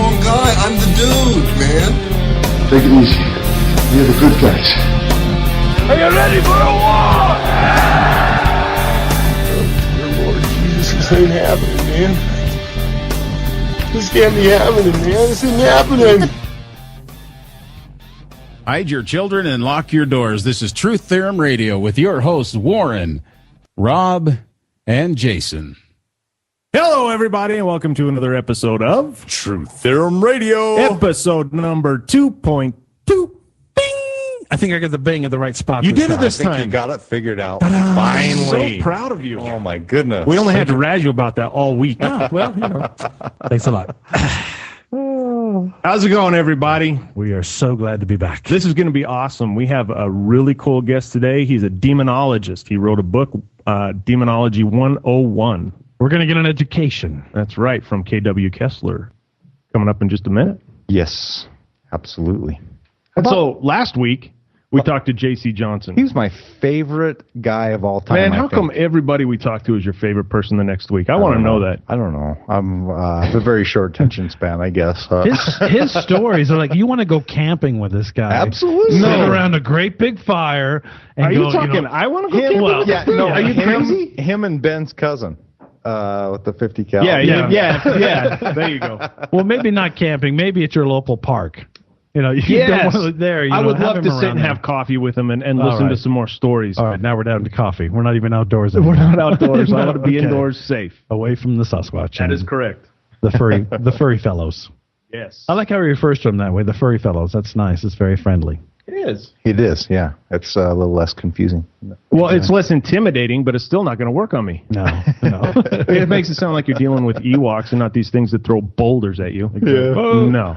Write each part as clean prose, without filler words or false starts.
wrong guy. I'm the dude, man. Take it easy. We're the good guys. Are you ready for a war? Dear Lord Jesus, this ain't happening, man. This can't be happening, man. This ain't happening. Hide your children and lock your doors. This is Truth Theorem Radio with your hosts, Warren, Rob, and Jason. Hello, everybody, and welcome to another episode of Truth Theorem Radio. Episode number 2.2. Bing! I think I got the bing at the right spot. You did it this I think time. you got it figured out. Finally. So proud of you. Oh, my goodness. We only had to razz you about that all week. Oh, well, you know. Thanks a lot. How's it going, everybody? We are so glad to be back. This is going to be awesome. We have a really cool guest today. He's a demonologist. He wrote a book, Demonology 101. We're going to get an education. That's right, from K.W. Kesler. Coming up in just a minute. Yes, absolutely. So last week, we talked to J.C. Johnson. He's my favorite guy of all time. Man, how come everybody we talk to is your favorite person the next week? I want to know that. I don't know. I'm have a very short attention span, I guess. His stories are like, you want to go camping with this guy. Absolutely. Sit around a great big fire. And Are you talking, I want to go camping? Well, Yeah, no, Are you crazy? Him and Ben's cousin with the 50 cal. Yeah. There you go. Well, maybe not camping. Maybe it's your local park. You know, you Yes. don't want to there. I would love to sit and have coffee with him and listen to some more stories. All right, now we're down to coffee. We're not even outdoors We're anymore. not outdoors. I want to be Okay. indoors safe. Away from the Sasquatch. That and is correct. The furry fellows. Yes. I like how he refers to them that way, the furry fellows. That's nice. It's very friendly. It is. It is, yeah. It's a little less confusing. Well, it's less intimidating, but it's still not going to work on me. No. It makes it sound like you're dealing with Ewoks and not these things that throw boulders at you. Like, no.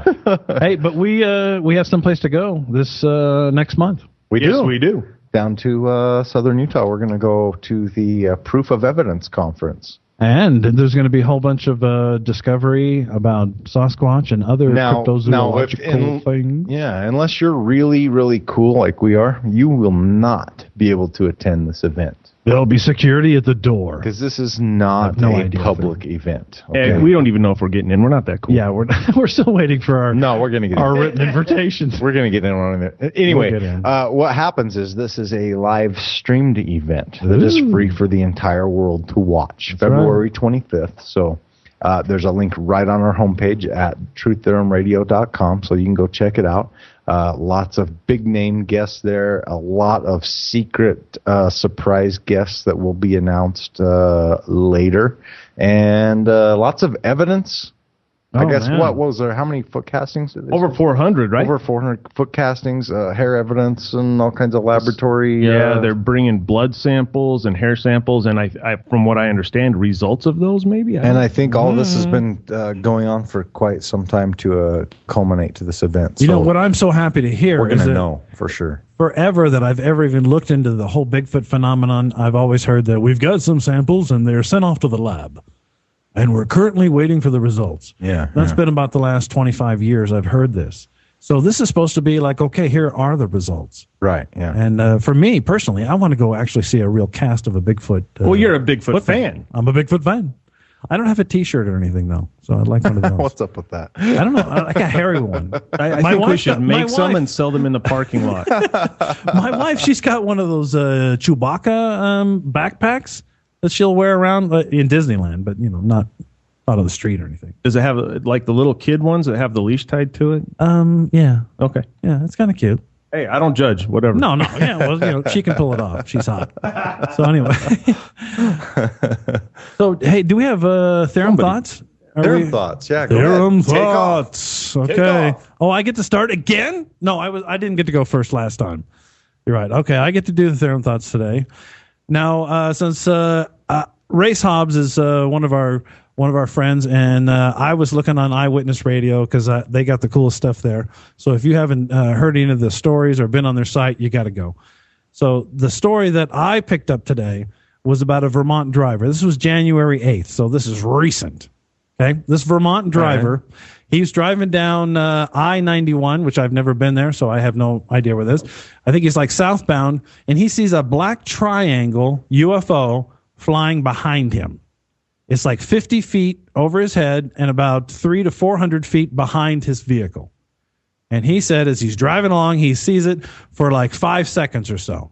Hey, but we have someplace to go this next month. We do. Down to southern Utah. We're going to go to the Proof of Evidence Conference. And there's going to be a whole bunch of discovery about Sasquatch and other cryptozoological things. Yeah, unless you're really, really cool like we are, you will not be able to attend this event. There'll be security at the door. Because this is not a public event. Okay? We don't even know if we're getting in. We're not that cool. Yeah, we're still waiting for our we're going to get our written invitations. We're going to get in on it. Anyway, We'll get in. what happens is this is a live streamed event that is free for the entire world to watch. February 25th. So there's a link right on our homepage at truththeoremradio.com, so you can go check it out. Lots of big name guests there, a lot of secret surprise guests that will be announced later, and lots of evidence. I guess man. what was there? How many foot castings? Did they Over say? 400, right? Over 400 foot castings, hair evidence, and all kinds of laboratory. Yeah, they're bringing blood samples and hair samples, and I from what I understand, results of those maybe. And I think all this has been going on for quite some time to culminate to this event. You know what I'm so happy to hear we're going is to that know for sure. forever that I've ever even looked into the whole Bigfoot phenomenon, I've always heard that we've got some samples and they're sent off to the lab. And we're currently waiting for the results. Yeah. That's been about the last 25 years I've heard this. So this is supposed to be like, okay, here are the results. Right, yeah. And for me, personally, I want to go actually see a real cast of a Bigfoot. Well, you're a Bigfoot fan. I'm a Bigfoot fan. I don't have a T-shirt or anything, though, so I'd like one of those. What's up with that? I don't know. I like a hairy one. I think we should make some and sell them in the parking lot. My wife, she's got one of those Chewbacca backpacks that she'll wear around in Disneyland, but, you know, not out on the street or anything. Does it have like the little kid ones that have the leash tied to it? Yeah. Okay. Yeah, it's kind of cute. Hey, I don't judge. Whatever. No. Yeah, well, you know, she can pull it off. She's hot. So anyway. So, hey, do we have theorem thoughts? Theorem thoughts, yeah. Go Theorem ahead. thoughts. Okay. Oh, I get to start again? No, I didn't get to go first last time. You're right. Okay, I get to do the theorem thoughts today. Now, since Race Hobbs is one of our friends, and I was looking on Eyewitness Radio because they got the coolest stuff there. So if you haven't heard any of the stories or been on their site, you got to go. So the story that I picked up today was about a Vermont driver. This was January 8th, so this is recent. Okay, this Vermont driver, he was driving down I-91, which I've never been there, so I have no idea where this is. I think he's like southbound, and he sees a black triangle UFO flying behind him. It's like 50 feet over his head and about 300 to 400 feet behind his vehicle. And he said as he's driving along, he sees it for like 5 seconds or so.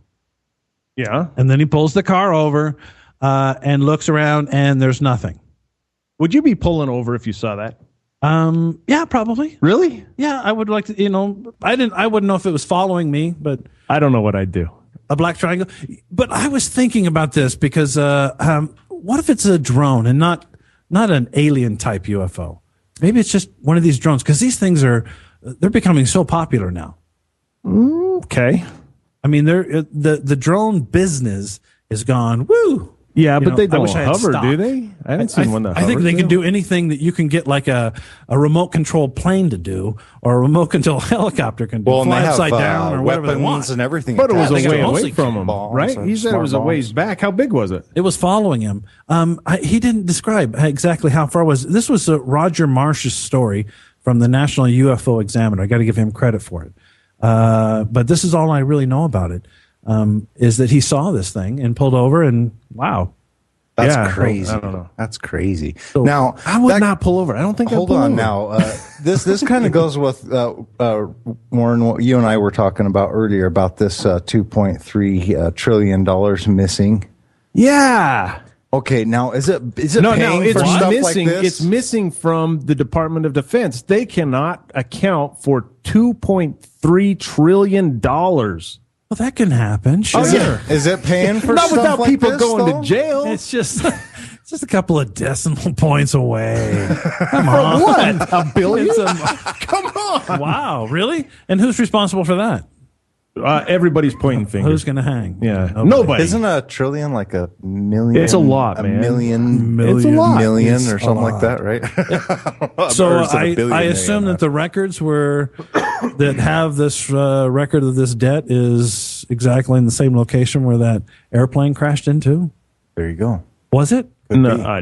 Yeah. And then he pulls the car over and looks around, and there's nothing. Would you be pulling over if you saw that? Yeah, probably. Really? Yeah, I would like to, I wouldn't know if it was following me, but I don't know what I'd do. A black triangle. But I was thinking about this because what if it's a drone and not an alien type UFO? Maybe it's just one of these drones, because these things they're becoming so popular now. Okay. I mean, the drone business is gone. Woo. Yeah, but they don't hover, do they? I haven't seen one that hovers. I think they can do anything that you can get like a remote control plane to do, or a remote control helicopter can do. Well, Fly and they upside have down or whatever they want. and everything. But it was attached. a way They got away mostly from him, bombs right? and He said it was a smart ways bombs. back. How big was it? It was following him. He didn't describe exactly how far it was. This was Roger Marsh's story from the National UFO Examiner. I got to give him credit for it. But this is all I really know about it, is that he saw this thing and pulled over, and wow. That's crazy. I don't know. That's crazy. So now, I would not pull over. I don't think I'd hold pull on over. now. This kind of goes with Warren, what you and I were talking about earlier about this $2.3 trillion missing. Yeah. Okay, now is it No, paying it's for stuff missing. like this? It's missing from the Department of Defense. They cannot account for $2.3 trillion. Well, that can happen. Sure. Is it paying for Not stuff without like people this, going though? to jail. It's just a couple of decimal points away. Come on. What? A billion? Come on. Wow, really? And who's responsible for that? Everybody's pointing fingers. Who's going to hang? Yeah. Okay. Nobody. Isn't a trillion like a million? It's a lot, man. It's a lot. million It's or a something lot. like that, right? So Or is it a billion I million? assume that the records that have this record of this debt is exactly in the same location where that airplane crashed into. There you go. Was it? No,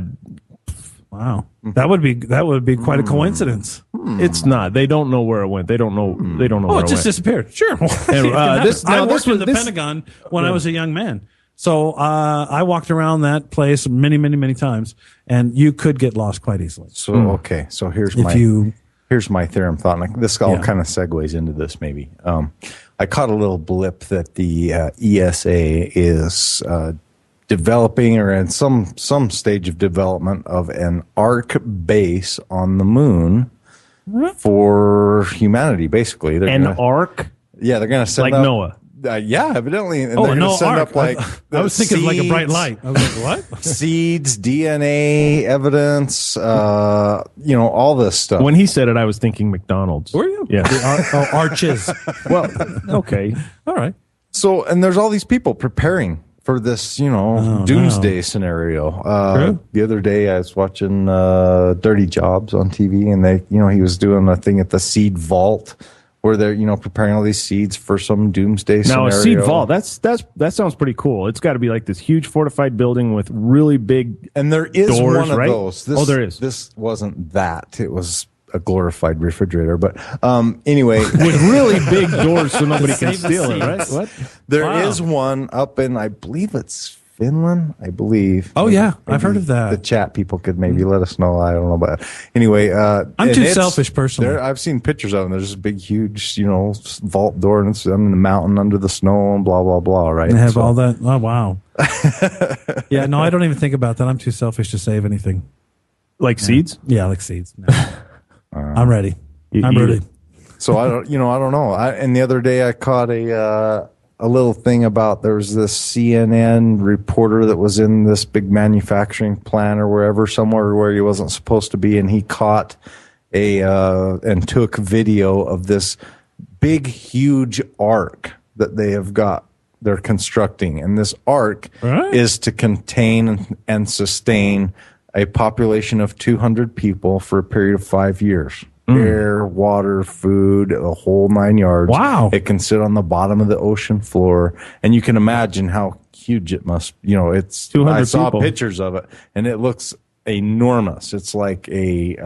Wow, that would be quite a coincidence. it's not. They don't know where it went. They don't know. They don't know Oh, where it it just went. disappeared. Sure. And, this I now worked this was in the this. Pentagon when I was a young man. So I walked around that place many, many, many times, and you could get lost quite easily. So okay, so here's my theorem thought. And this all kind of segues into this. Maybe I caught a little blip that the ESA is developing or in some stage of development of an arc base on the moon for humanity. Basically, An arc, Yeah, they're going to send like up, Noah. Yeah, evidently. And Oh, they're no, going to send arc. up like I was thinking of like a bright seeds, light. I was like, what? Seeds, DNA, evidence, all this stuff. When he said it, I was thinking McDonald's. Were you? Yeah. Arches. Well, okay. All right. So, and there's all these people preparing for this, doomsday scenario. True. The other day I was watching Dirty Jobs on TV, and they, he was doing a thing at the seed vault where they're, preparing all these seeds for some doomsday scenario. Now a seed vault, that sounds pretty cool. It's got to be like this huge fortified building with really big And there is doors, one of right? those. There is. This wasn't that. It was a glorified refrigerator. But anyway. with really big doors so nobody can Save the steal it, right? seeds. What? There is one up in, I believe it's Finland, I believe. Oh, yeah. I've Maybe heard of that. The chat people could maybe let us know. I don't know. But anyway. I'm too selfish personally. I've seen pictures of them. There's this big, huge, vault door, and it's in the mountain under the snow and blah, blah, blah, right? They have all that. Oh, wow. Yeah, no, I don't even think about that. I'm too selfish to save anything. Like seeds? Yeah, like seeds. No. I'm ready. I'm you- ready. So I don't know. And the other day I caught a little thing about there was this CNN reporter that was in this big manufacturing plant or wherever, somewhere where he wasn't supposed to be, and he caught and took video of this big, huge arc that they're constructing, and this arc is to contain and sustain a population of 200 people for a period of 5 years. Air, water, food, the whole 9 yards. Wow. It can sit on the bottom of the ocean floor, and you can imagine how huge it must. It's 200 I saw people. pictures of it, and it looks enormous. It's like a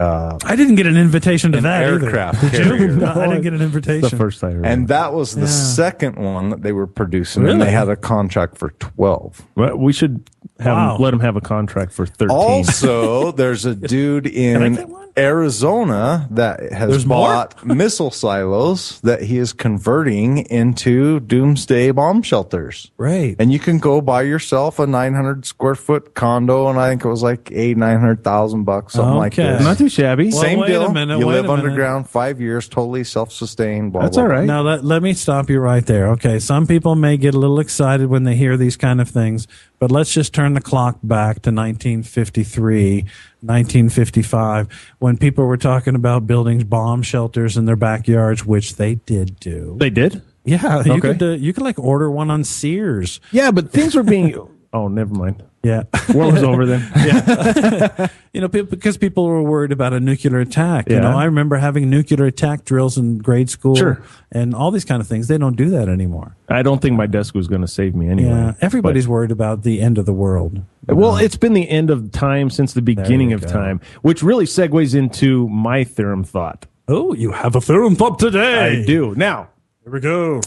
I didn't get an invitation to an that aircraft either. Did you? carrier. No, I didn't get an invitation. The first I heard. And that was the second one that they were producing, and Really? they had a contract for 12. Well, we should let him have a contract for 13. Also, there's a dude in Arizona that has bought missile silos that he is converting into doomsday bomb shelters. Right. And you can go buy yourself a 900 square foot condo, and I think it was like $900,000, something like this. Not too shabby. Well, Same wait deal. a minute, You wait live a minute. underground 5 years, totally self-sustained. Blah, That's blah, all blah. right. Now let me stop you right there. Okay, some people may get a little excited when they hear these kind of things, but let's just turn the clock back to 1953, 1955, when people were talking about building bomb shelters in their backyards, which they did do. They did? Yeah, you could like order one on Sears. Yeah, but things were being... Oh, never mind. Yeah. War was over then. Yeah. Because people were worried about a nuclear attack. Yeah. I remember having nuclear attack drills in grade school. Sure. And all these kind of things. They don't do that anymore. I don't think my desk was going to save me anyway. Yeah. Everybody's worried about the end of the world. Well, it's been the end of time since the beginning of time, which really segues into my theorem thought. Oh, you have a theorem thought today. I do. Now, here we go.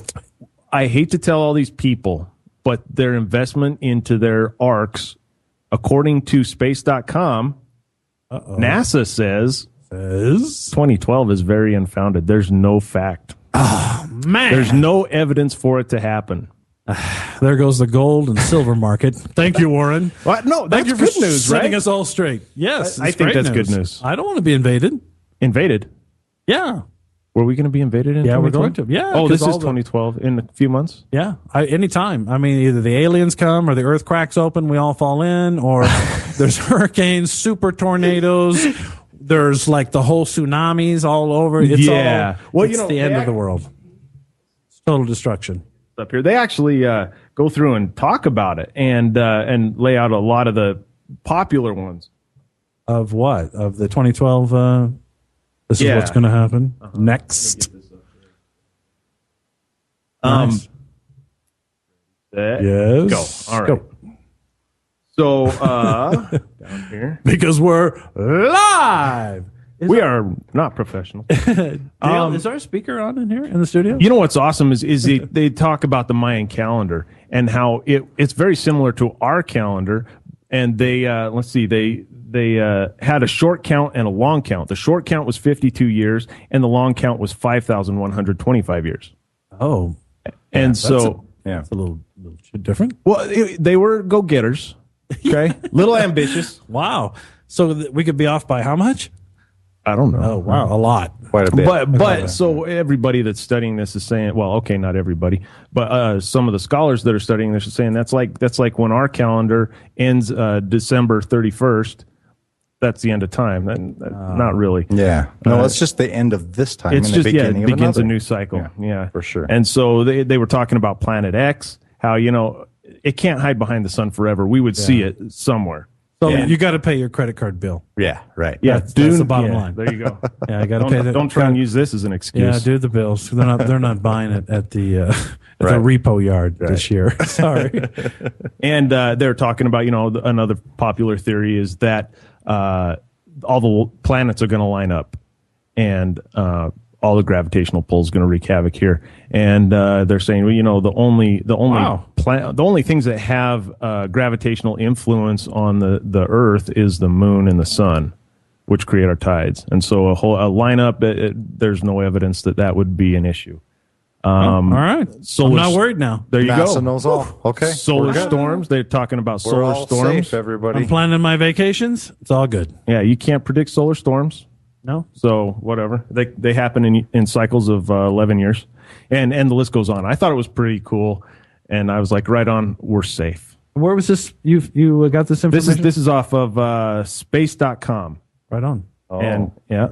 I hate to tell all these people, but their investment into their arcs, according to space.com, NASA says 2012 is very unfounded. There's no fact. Oh, man. There's no evidence for it to happen. There goes the gold and silver market. Thank you, Warren. What? No, that's Thank you good for news, setting right? us all straight. Yes, I think that's good news. I don't want to be invaded. Invaded? Yeah. Were we going to be invaded in Yeah, 2012? we're going to. Yeah. Oh, this is all the- 2012 in a few months? Yeah, anytime. I mean, either the aliens come or the earth cracks open, we all fall in, or there's hurricanes, super tornadoes. There's like the whole tsunamis all over. It's the end of the world. It's total destruction. Up here, they actually go through and talk about it and lay out a lot of the popular ones. Of what? Of the 2012, this is what's going to happen next. Nice. Yes. Go. All right. So, down here. Because we're live. We are not professional. Dale, is our speaker on in here in the studio? You know what's awesome is they talk about the Mayan calendar and how it's very similar to our calendar. And they had a short count and a long count. The short count was 52 years, and the long count was 5,125 years. Oh, and it's a little different. Well, they were go-getters. Okay, little ambitious. Wow. So we could be off by how much? I don't know. Oh, wow, a lot. Quite a bit. But so everybody that's studying this is saying, well, okay, not everybody, but some of the scholars that are studying this are saying that's like when our calendar ends December 31st. That's the end of time. Not really. Yeah. No, it's just the end of this time. It's and just the beginning it of begins another. a new cycle. Yeah, for sure. And so they were talking about Planet X, how it can't hide behind the sun forever. We would see it somewhere. So you got to pay your credit card bill. Yeah, right. Yeah, that's the bottom line. There you go. Yeah, I got to pay that. Don't try and use this as an excuse. Yeah, do the bills. They're not buying it at the repo yard this year. Sorry. And they're talking about another popular theory is that all the planets are going to line up, and all the gravitational pull is going to wreak havoc here. And they're saying, the only things that have gravitational influence on the Earth is the moon and the sun, which create our tides. And so a lineup, there's no evidence that would be an issue. All right. I'm not worried now. There you NASA go. knows all. Okay. Solar storms. They're talking about We're solar all storms. safe, everybody. I'm planning my vacations. It's all good. Yeah, you can't predict solar storms. No. So whatever. They happen in cycles of 11 years. And the list goes on. I thought it was pretty cool. And I was like, right on, we're safe. Where was this? You got this information? This is off of space.com. Right on. Oh. And yeah.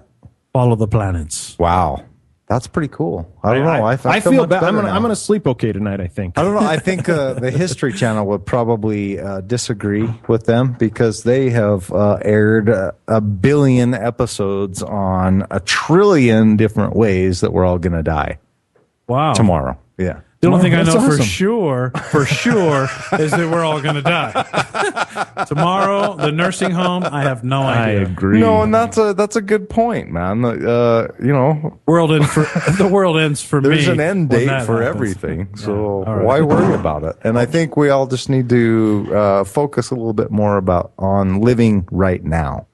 Follow the planets. Wow. That's pretty cool. I don't know. I feel much bad. better now. I'm gonna sleep okay tonight, I think. I don't know. I think the History Channel would probably disagree with them because they have aired a billion episodes on a trillion different ways that we're all going to die. Wow. Tomorrow. Yeah. The only thing I that's know awesome. for sure, is that we're all going to die. Tomorrow, the nursing home, I have no I idea. agree. No, and that's a good point, man. The world ends for me. There's an end when date that for happens. everything, so all right. why worry about it? And I think we all just need to focus a little bit more on living right now.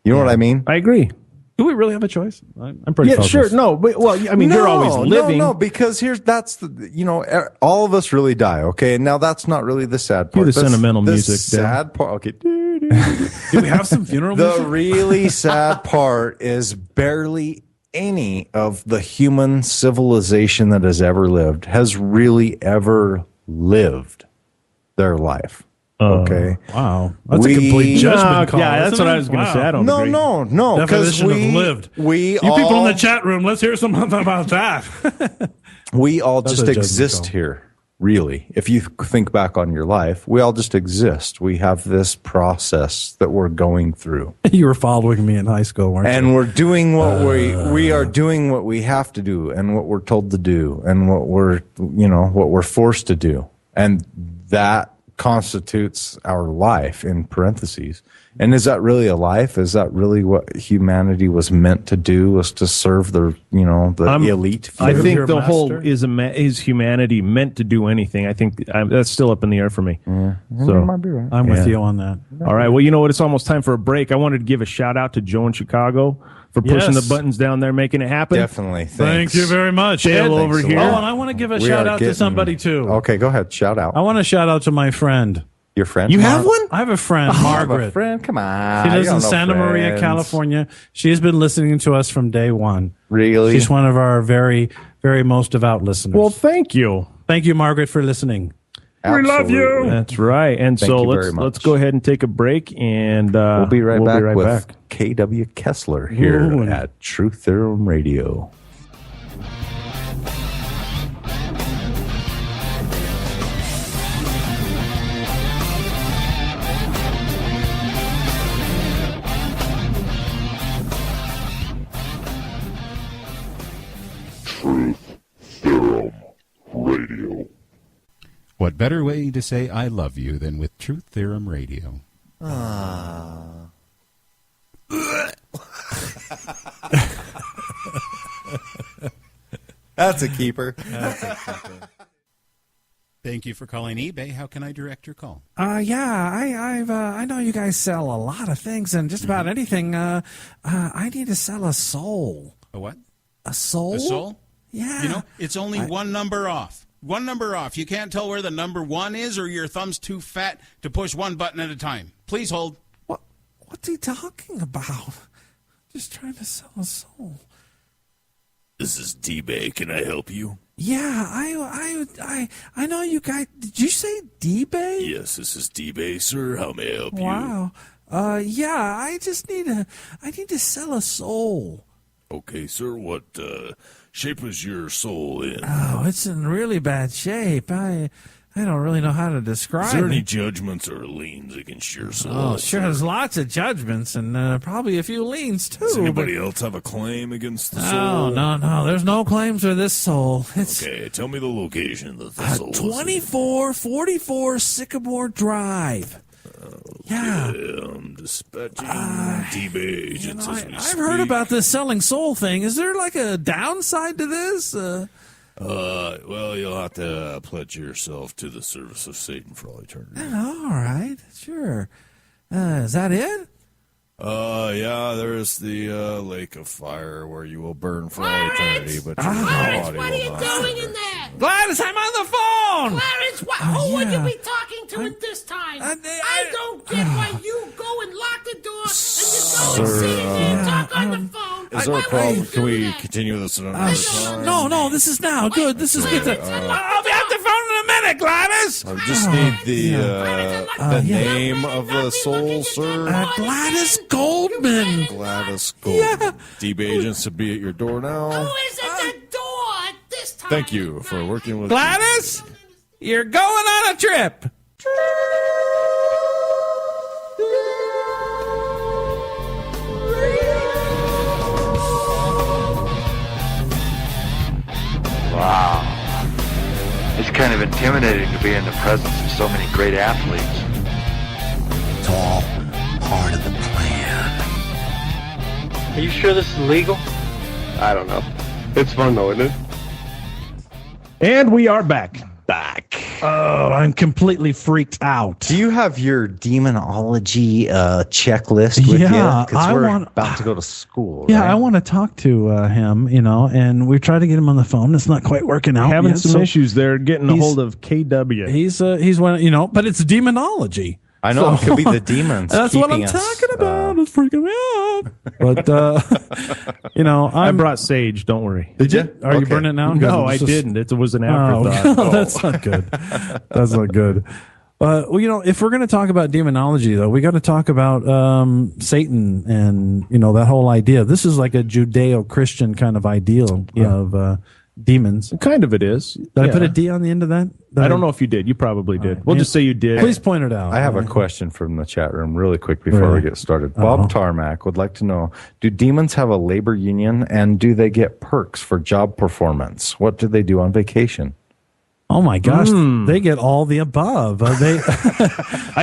You know what I mean? I agree. Do we really have a choice? I'm pretty Yeah, focused. sure. No, but, well, I mean, you're always living. No, because all of us really die. Okay, now that's not really the sad part. Cue the sentimental the music, Dan. sad part. Okay. Do we have some funeral The music? really sad part is barely any of the human civilization that has ever lived has really ever lived their life. Okay. Wow. That's a complete judgment call. Yeah, that's isn't what it? I was going to Wow. say. I don't agree. No, because Definition of lived. we You all, people in the chat room, let's hear something about that. we all That's just a judgment exist call. here. Really, if you think back on your life, we all just exist. We have this process that we're going through, You were following me in high school, weren't you? and we're doing what we are doing what we have to do, and what we're told to do, and what we're forced to do, and that constitutes our life in parentheses. And is that really a life? Is that really what humanity was meant to do? Was to serve the elite? I You're think a the whole master? is humanity meant to do anything? I think that's still up in the air for me. You So, might be right. I'm with you on that. all right. Well, you know what? It's almost time for a break. I wanted to give a shout out to Joe in Chicago for pushing Yes. the buttons down there, making it happen. Definitely. Thank Thanks. you very much. Dale Ed. over Thanks a here. lot. Oh, and I want to give a We shout are out to getting- somebody, too. Okay, go ahead. Shout out. I want to shout out to my friend. Your friend? You have one? I have a friend, I have Margaret. a friend? Come on. She lives You in don't know Santa Maria, friends. California. She has been listening to us from day one. Really? She's one of our very, very most devout listeners. Well, thank you. Thank you, Margaret, for listening. We love you. Absolutely. That's right. And Thank so you very let's much. go ahead and take a break, and We'll be right back with back. KW Kesler here Ooh. at Truth Theorem Radio. Truth Theorem Radio. What better way to say I love you than with Truth Theorem Radio? That's a keeper. Thank you for calling eBay. How can I direct your call? I know you guys sell a lot of things and just about anything. I need to sell a soul. A what? A soul? A soul? Yeah. You know, it's only one number off. One number off. You can't tell where the number one is, or your thumb's too fat to push one button at a time. Please hold. What's he talking about? Just trying to sell a soul. This is D-Bay. Can I help you? Yeah, I know you guys. Did you say D-Bay? Yes, this is D-Bay, sir. How may I help you? Wow. Yeah, I need to sell a soul. Okay, sir. What shape is your soul in? Oh, it's in really bad shape. I don't really know how to describe Is there any it. judgments or liens against your soul? Oh, sure. There's lots of judgments and probably a few liens too. Does anybody else have a claim against the but, soul? No. There's no claims for this soul. It's Okay, tell me the location that the soul is in. 2444 Sycamore Drive. Yeah. I'm dispatching D-Bay agents as we I've speak. heard about this selling soul thing. Is there like a downside to this? Well, you'll have to pledge yourself to the service of Satan for all eternity. All right, sure. Is that it? Yeah, there's the lake of fire where you will burn for all eternity. But your Clarence, body what are will you not doing burn. in there? Gladys, I'm on the phone. Clarence, who would you be talking to at this time? I don't get why you go and lock the door and you go and sit in there and talk on the phone. Is there a problem? Can we continue this another time? No, this is now good. This is good. I'll be at the phone in a minute, Gladys. I just need the name of the soul, sir. Gladys Goldman. Gladys Goldman. D-Bay agents to be at your door now. Who is at the door at this time? Thank you for working with Gladys, you're going on a trip. Wow. It's kind of intimidating to be in the presence of so many great athletes. It's all part of the plan. Are you sure this is legal? I don't know. It's fun though, isn't it? And we are back. Oh, I'm completely freaked out. Do you have your demonology checklist with you? Because we're about to go to school. Yeah, right? I want to talk to him, and we've tried to get him on the phone. It's not quite working out. Having yet, some issues there, getting a hold of KW. He's one, but it's demonology. I know, it could be the demons. That's what I'm talking about. It's freaking me out. But I brought sage. Don't worry. Did you? Are you burning it now? No, I didn't. It was an afterthought. Oh, that's not good. That's not good. If we're going to talk about demonology, though, we got to talk about Satan and that whole idea. This is like a Judeo-Christian kind of ideal of demons. Kind of it is. Did I put a D on the end of that? I don't know if you did. You probably did. Right. We'll just say you did. Please point it out. I have a question from the chat room really quick before we get started. Bob Tarmac would like to know, do demons have a labor union and do they get perks for job performance? What do they do on vacation? Oh my gosh, they get all the above. I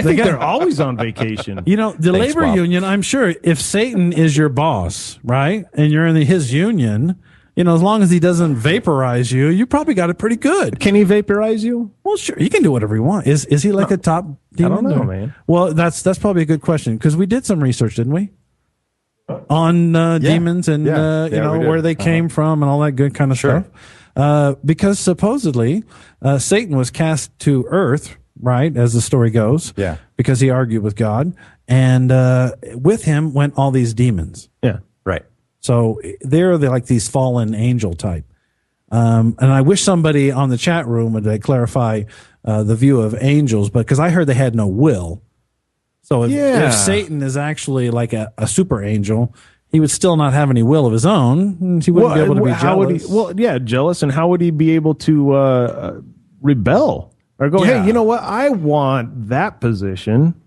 think they're always on vacation. The labor union, I'm sure if Satan is your boss, right, and you're in his union, as long as he doesn't vaporize you, you probably got it pretty good. Can he vaporize you? Well, sure. He can do whatever he wants. Is he like a top demon? I don't know, man. Well, that's probably a good question because we did some research, didn't we? On demons and where they came from and all that good kind of stuff. Because supposedly Satan was cast to earth, right, as the story goes. Yeah. Because he argued with God, and with him went all these demons. Yeah. Right. So they're like these fallen angel type. And I wish somebody on the chat room would clarify the view of angels, but because I heard they had no will. So if Satan is actually like a super angel, he would still not have any will of his own. He wouldn't be able to be jealous. Jealous. And how would he be able to rebel or go, hey, you know what? I want that position.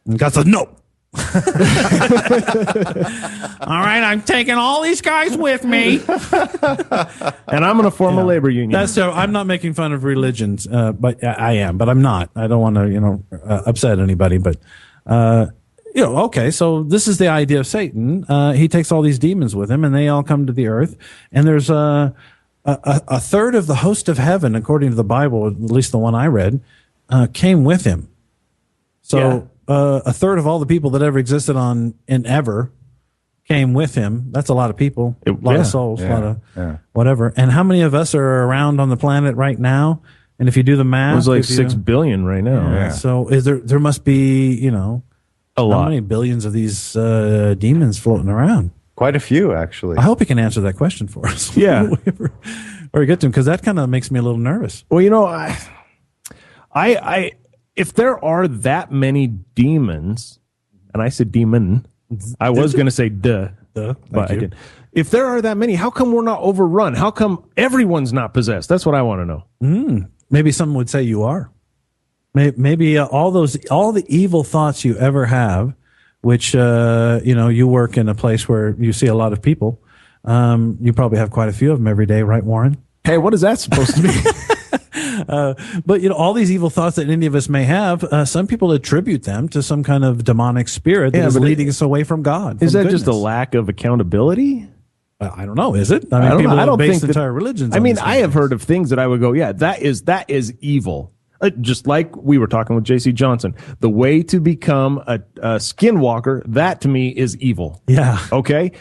And God said, no. All right, I'm taking all these guys with me, and I'm going to form a labor union. That's so. I'm not making fun of religions, but I am. But I'm not. I don't want to, upset anybody. But okay. So this is the idea of Satan. He takes all these demons with him, and they all come to the earth. And there's a third of the host of heaven, according to the Bible, at least the one I read, came with him. So. A third of all the people that ever existed ever came with him. That's a lot of people, a lot of souls, a lot of whatever. And how many of us are around on the planet right now? And if you do the math, it was like 6 billion right now. Yeah. So there must be, a lot. How many billions of these demons floating around? Quite a few, actually. I hope you can answer that question for us. Yeah. Or get to him, because that kind of makes me a little nervous. Well, I if there are that many demons, and I said demon, I was going to say but I didn't. If there are that many, how come we're not overrun? How come everyone's not possessed? That's what I want to know. Maybe someone would say you are. Maybe all the evil thoughts you ever have, which you work in a place where you see a lot of people. You probably have quite a few of them every day, right, Warren? Hey, what is that supposed to be? But all these evil thoughts that any of us may have, some people attribute them to some kind of demonic spirit that is leading us away from God. Is that just a lack of accountability? I don't know. Is it? I mean, I don't think entire religions. I mean, I have heard of things that I would go, yeah, that is evil. Just like we were talking with J.C. Johnson, the way to become a skinwalker, that to me is evil. Yeah. Okay.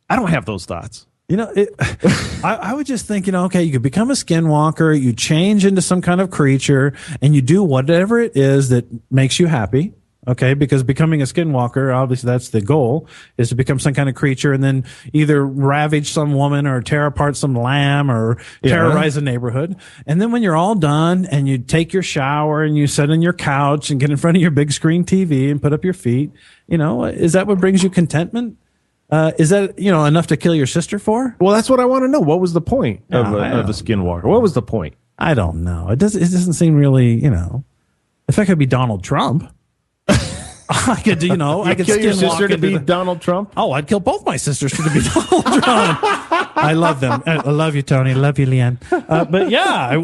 I don't have those thoughts. I would just think, okay, you could become a skinwalker, you change into some kind of creature, and you do whatever it is that makes you happy. Okay, because becoming a skinwalker, obviously that's the goal, is to become some kind of creature and then either ravage some woman or tear apart some lamb or terrorize a neighborhood. And then when you're all done and you take your shower and you sit on your couch and get in front of your big screen TV and put up your feet, is that what brings you contentment? Is that, enough to kill your sister for? Well, that's what I want to know. What was the point of a skinwalker? What was the point? I don't know. It doesn't seem really, if I could be Donald Trump, I could, I could kill your sister to be Donald Trump? Oh, I'd kill both my sisters to be Donald Trump. I love them. I love you, Tony. I love you, Leanne. But yeah,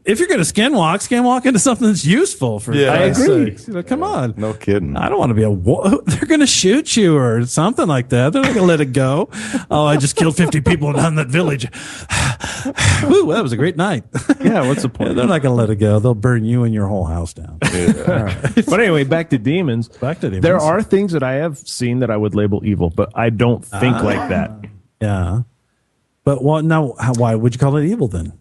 if you're going to skinwalk into something that's useful. For I agree. Come on. No kidding. I don't want to be they're going to shoot you or something like that. They're not going to let it go. Oh, I just killed 50 people in that village. Woo, that was a great night. Yeah, what's the point? They're not going to let it go. They'll burn you and your whole house down. But anyway, back to demons. There are things that I have seen that I would label evil, but I don't think like that. Yeah. But why would you call it evil then?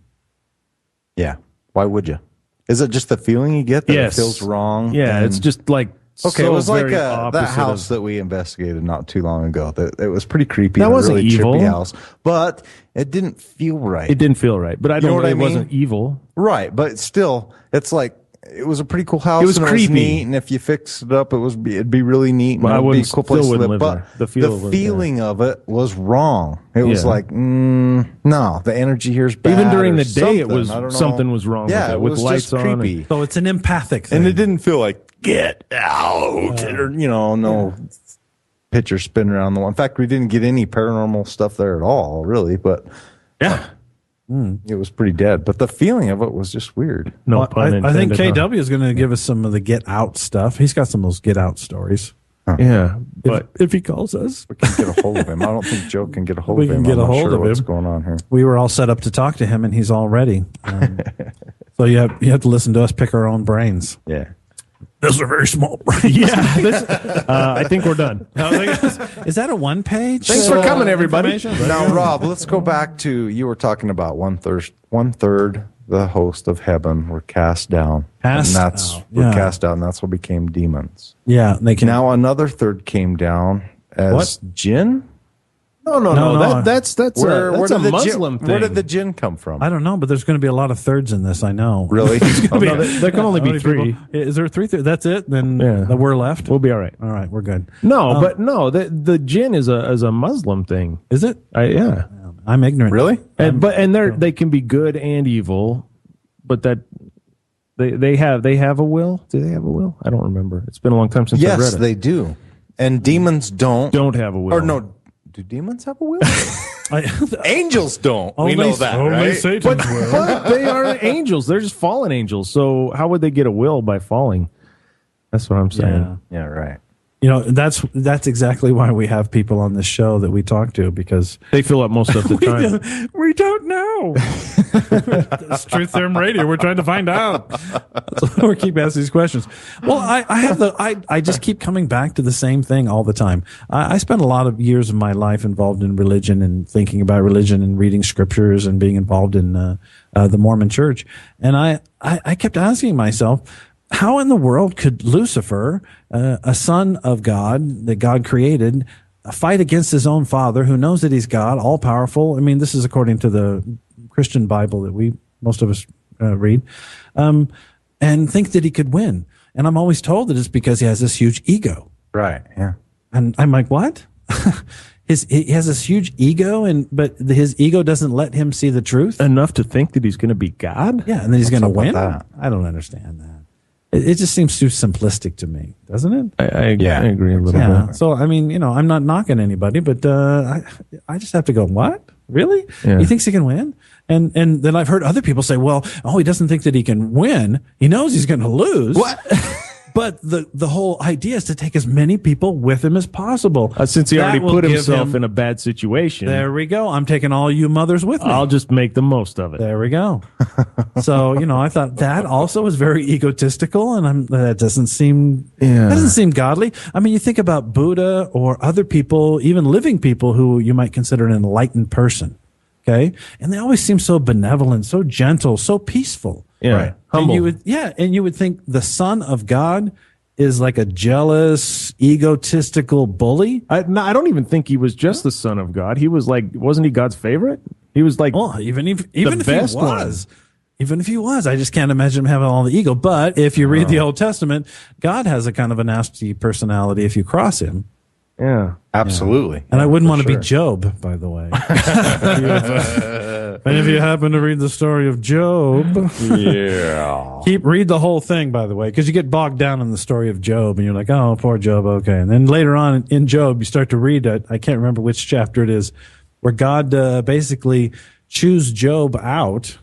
Yeah. Why would you? Is it just the feeling you get that it feels wrong? Yeah, it's just like it was like that house that we investigated not too long ago. It was pretty creepy. That wasn't really evil. Trippy house, but it didn't feel right. It didn't feel right, but I don't know what it wasn't evil. Right, but still, it's like it was a pretty cool house. It was creepy, neat, and if you fix it up, it'd be really neat. Well, and it'd be a cool place to live. But the feeling of it was wrong. It was like, no, the energy here is bad. Even during the day, it was something was wrong. Yeah, with it with was lights just on. creepy. So it's an empathic thing. And it didn't feel like get out, or no picture spinning around the wall. In fact, we didn't get any paranormal stuff there at all, really. But yeah. It was pretty dead, but the feeling of it was just weird. No pun intended. I think KW is going to give us some of the Get Out stuff. He's got some of those Get Out stories. Yeah, but if he calls us, we can get a hold of him. I don't think Joe can get a hold of him. We can get a hold of him. What's going on here? We were all set up to talk to him, and he's all ready. So you have to listen to us pick our own brains. Yeah. Those are very small brains. Yeah, I think we're done. Is that a one page? Thanks for coming, everybody. Now, Rob, let's go back to you were talking about one third the host of heaven were cast down. Cast out, and that's what became demons. Yeah, they can. Now another third came down as jinn. No. That's a Muslim thing. Where did the jinn come from? I don't know, but there's going to be a lot of thirds in this. I know. Really? There can only be three. People. Is there three? That's it. Then we're left. We'll be all right. All right, we're good. No, the jinn is a Muslim thing. Is it? Yeah. I'm ignorant. Really? And they can be good and evil, but that they have a will. Do they have a will? I don't remember. It's been a long time since I've read it. Yes, they do. And demons don't have a will. Or no. Do demons have a will? Angels don't. We know that, only right? Satan's will. But they are angels. They're just fallen angels. So how would they get a will by falling? That's what I'm saying. Yeah, right. That's exactly why we have people on this show that we talk to, because they fill up most of the time. We don't know. It's Truth Theorem Radio. We're trying to find out. That's why we keep asking these questions. Well, I just keep coming back to the same thing all the time. I spent a lot of years of my life involved in religion and thinking about religion and reading scriptures and being involved in the Mormon Church. And I kept asking myself, how in the world could Lucifer, a son of God that God created, fight against his own father, who knows that he's God, all powerful? I mean, this is according to the Christian Bible that most of us read, and think that he could win. And I'm always told that it's because he has this huge ego. Right. Yeah. And I'm like, what? He has this huge ego, but his ego doesn't let him see the truth enough to think that he's going to be God. Yeah, and then he's going to win. I don't understand that. It just seems too simplistic to me, doesn't it? I agree a little bit. So, I mean, I'm not knocking anybody, but I just have to go, what? Really? Yeah. He thinks he can win? And then I've heard other people say, well, he doesn't think that he can win. He knows he's going to lose. What? But the whole idea is to take as many people with him as possible. Since he already put himself in a bad situation. There we go. I'm taking all you mothers with me. I'll just make the most of it. There we go. So, I thought that also was very egotistical, and that doesn't seem godly. I mean, you think about Buddha or other people, even living people who you might consider an enlightened person. Okay. And they always seem so benevolent, so gentle, so peaceful. Yeah. Right. Humble. And you would think the Son of God is like a jealous, egotistical bully. I don't even think he was just the Son of God. He was wasn't he God's favorite? He was even if he was. Even if he was, I just can't imagine him having all the ego. But if you read the Old Testament, God has a kind of a nasty personality if you cross him. Yeah, absolutely. And I wouldn't want to be Job, by the way. And if you happen to read the story of Job, read the whole thing, by the way, because you get bogged down in the story of Job, and you're like, oh, poor Job, okay. And then later on in Job, you start to read it. I can't remember which chapter it is, where God basically chews Job out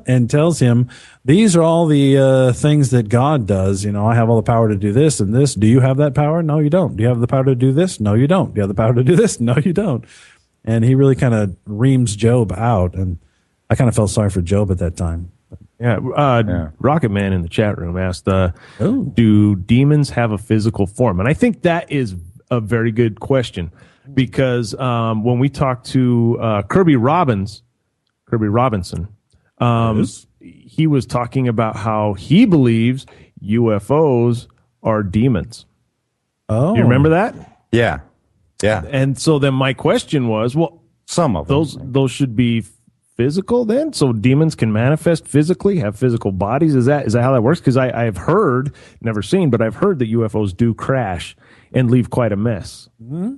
and tells him, these are all the things that God does. I have all the power to do this and this. Do you have that power? No, you don't. Do you have the power to do this? No, you don't. Do you have the power to do this? No, you don't. And he really kind of reams Job out. And I kind of felt sorry for Job at that time. Rocket Man in the chat room asked, do demons have a physical form? And I think that is a very good question, because when we talked to Kirby Robinson, he was talking about how he believes UFOs are demons. Oh, you remember that? Yeah. And so then my question was, well, some of those should be physical then, so demons can manifest physically, have physical bodies. Is that how that works? Because I have heard, never seen, but I've heard that UFOs do crash and leave quite a mess. Mm-hmm.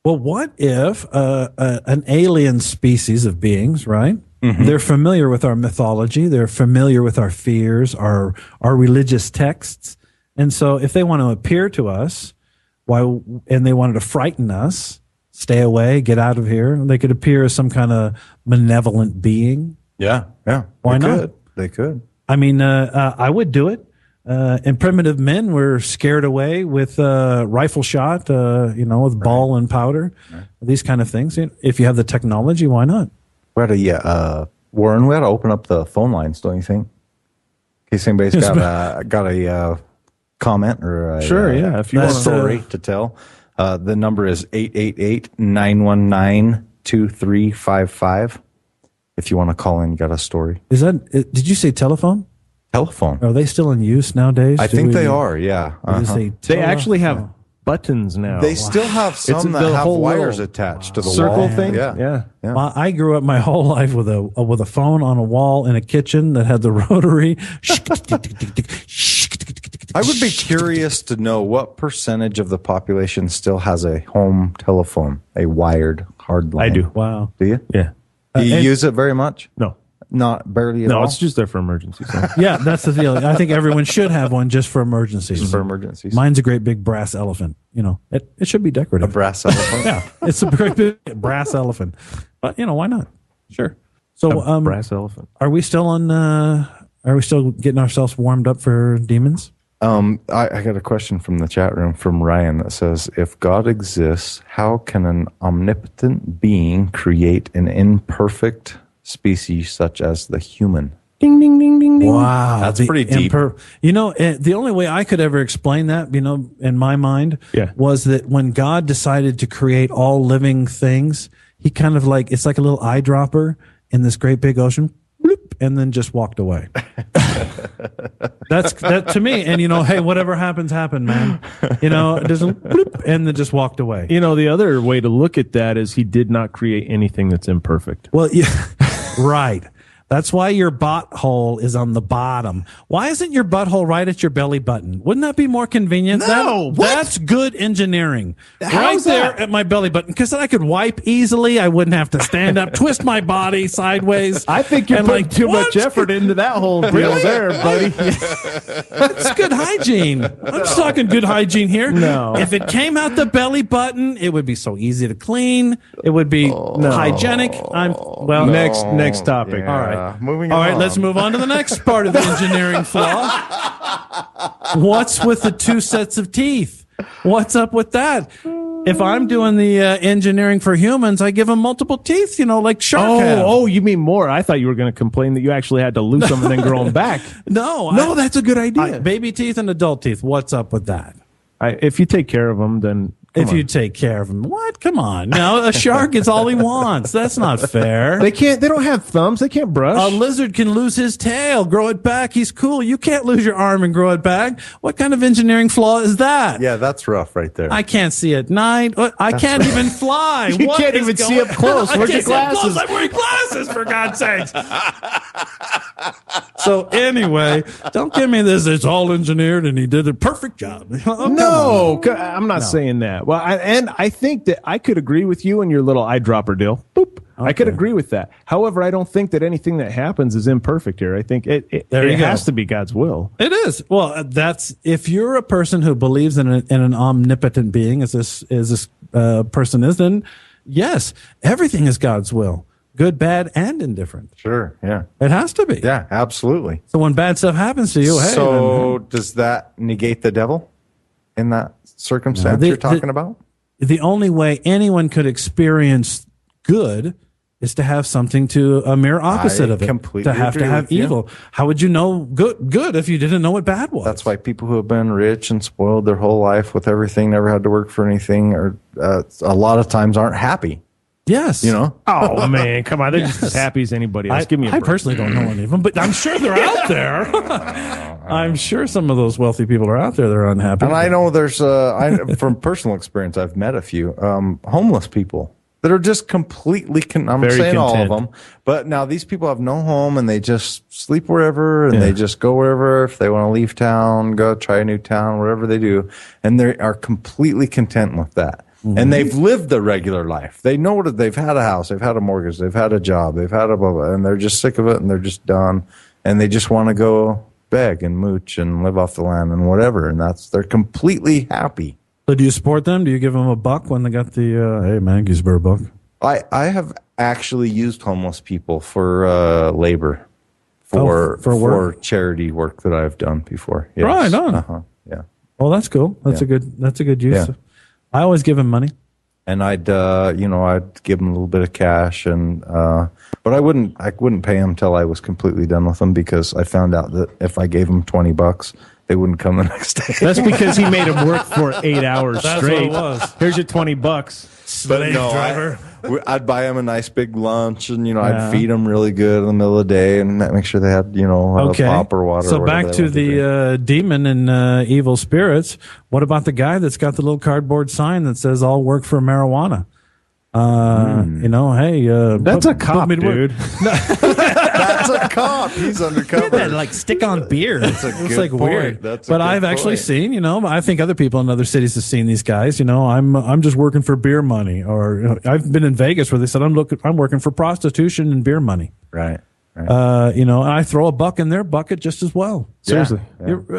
Well, what if an alien species of beings, right? Mm-hmm. They're familiar with our mythology. They're familiar with our fears, our religious texts. And so if they want to appear to us, and they wanted to frighten us, stay away, get out of here, they could appear as some kind of malevolent being. Yeah. Why not? They could. I mean, I would do it. And primitive men were scared away with rifle shot, with ball and powder, these kind of things. If you have the technology, why not? Warren, we ought to open up the phone lines, don't you think? In case anybody's got a comment or if you want a story to tell. The number is 888-919-2355. If you want to call in, you got a story. Did you say telephone? Telephone. Are they still in use nowadays? I think they are, yeah. They actually have buttons now. They still have some that have wires attached to the circle wall. thing. Yeah. Well, I grew up my whole life with a phone on a wall in a kitchen that had the rotary. I would be curious to know what percentage of the population still has a home telephone, a wired hard line. I do. Wow. Do you? Yeah. Do you use it very much? No. Not barely at all? No, it's just there for emergencies. Yeah, that's the deal. I think everyone should have one just for emergencies. Just for emergencies. Mine's a great big brass elephant. It should be decorative. A brass elephant? Yeah, it's a great big brass elephant. But why not? Sure. So, brass elephant. Are we still on? Are we still getting ourselves warmed up for demons? I got a question from the chat room from Ryan that says, if God exists, how can an omnipotent being create an imperfect species such as the human? Ding, ding, ding, ding, ding. Wow. That's pretty deep. The only way I could ever explain that, in my mind, was that when God decided to create all living things, he kind of it's like a little eyedropper in this great big ocean, bloop, and then just walked away. That's that to me. And hey, whatever happens, man. Just bloop, and then just walked away. The other way to look at that is he did not create anything that's imperfect. Well, yeah, right. That's why your butthole is on the bottom. Why isn't your butthole right at your belly button? Wouldn't that be more convenient? No, that's good engineering. How is there that? at my belly button, because then I could wipe easily. I wouldn't have to stand up, twist my body sideways. I think you're putting too much effort into that whole deal there, buddy. That's good hygiene. I'm just talking good hygiene here. No. If it came out the belly button, it would be so easy to clean. It would be hygienic. Next topic. Yeah. All right. Moving All right, on. let's move on to the next part of the engineering flaw. What's with the two sets of teeth? What's up with that? If I'm doing the engineering for humans, I give them multiple teeth, like shark have. Oh, you mean more? I thought you were going to complain that you actually had to lose them and then grow them back. No, that's a good idea. Baby teeth and adult teeth. What's up with that? If you take care of them, then... you take care of him. What? Come on. Now, a shark gets all he wants. That's not fair. They don't have thumbs. They can't brush. A lizard can lose his tail, grow it back. He's cool. You can't lose your arm and grow it back. What kind of engineering flaw is that? Yeah, that's rough right there. I can't see at night. I can't even fly. You can't even see up close. Where's your glasses? I'm wearing glasses, for God's sakes. So anyway, don't give me this. It's all engineered and he did a perfect job. No, I'm not saying that. Well, I think that I could agree with you and your little eyedropper deal. Boop. I could agree with that. However, I don't think that anything that happens is imperfect here. I think it has to be God's will. It is. Well, that's if you're a person who believes in an omnipotent being, as this person is, then yes, everything is God's will, good, bad, and indifferent. Sure. Yeah. It has to be. Yeah. Absolutely. So when bad stuff happens to you, does that negate the devil in that circumstance you're talking about? The only way anyone could experience good is to have something to a mere opposite of it. Completely to have evil. How would you know good if you didn't know what bad was? That's why people who have been rich and spoiled their whole life with everything, never had to work for anything, or a lot of times aren't happy. Yes. Oh man, come on! They're just as happy as anybody else. Give me a break. I personally don't know any of them, but I'm sure they're out there. I'm sure some of those wealthy people are out there that are unhappy. And I know there's, from personal experience, I've met a few homeless people that are just completely, I'm Very saying all of content. them, but now these people have no home and they just sleep wherever and they just go wherever. If they want to leave town, go try a new town, whatever they do. And they are completely content with that. Mm-hmm. And they've lived the regular life. They know that they've had a house, they've had a mortgage, they've had a job, they've had a blah, blah, and they're just sick of it and they're just done. And they just want to go beg and mooch and live off the land and whatever. And they're completely happy. So do you support them? Do you give them a buck when they got the, hey man, give us a buck? I have actually used homeless people for labor, for charity work that I've done before. Yes. Right on. Yeah. Well, that's cool. That's a good use. Yeah. I always give them money. And I'd give them a little bit of cash, but I wouldn't pay them till I was completely done with them, because I found out that if I gave them $20, they wouldn't come the next day. That's because he made them work for 8 hours That's straight. what it was. Here's your $20. Slave driver. I'd buy them a nice big lunch, and I'd feed them really good in the middle of the day, and make sure they had a pop or water. So or back to the demon and evil spirits. What about the guy that's got the little cardboard sign that says "I'll work for marijuana"? Hey, that's a cop, dude. That's a cop. He's undercover. Like stick on beer. That's a good point. Weird. That's a but good I've actually point. seen. I think other people in other cities have seen these guys. I'm just working for beer money, or I've been in Vegas where they said I'm working for prostitution and beer money. Right. And I throw a buck in their bucket just as well. Seriously.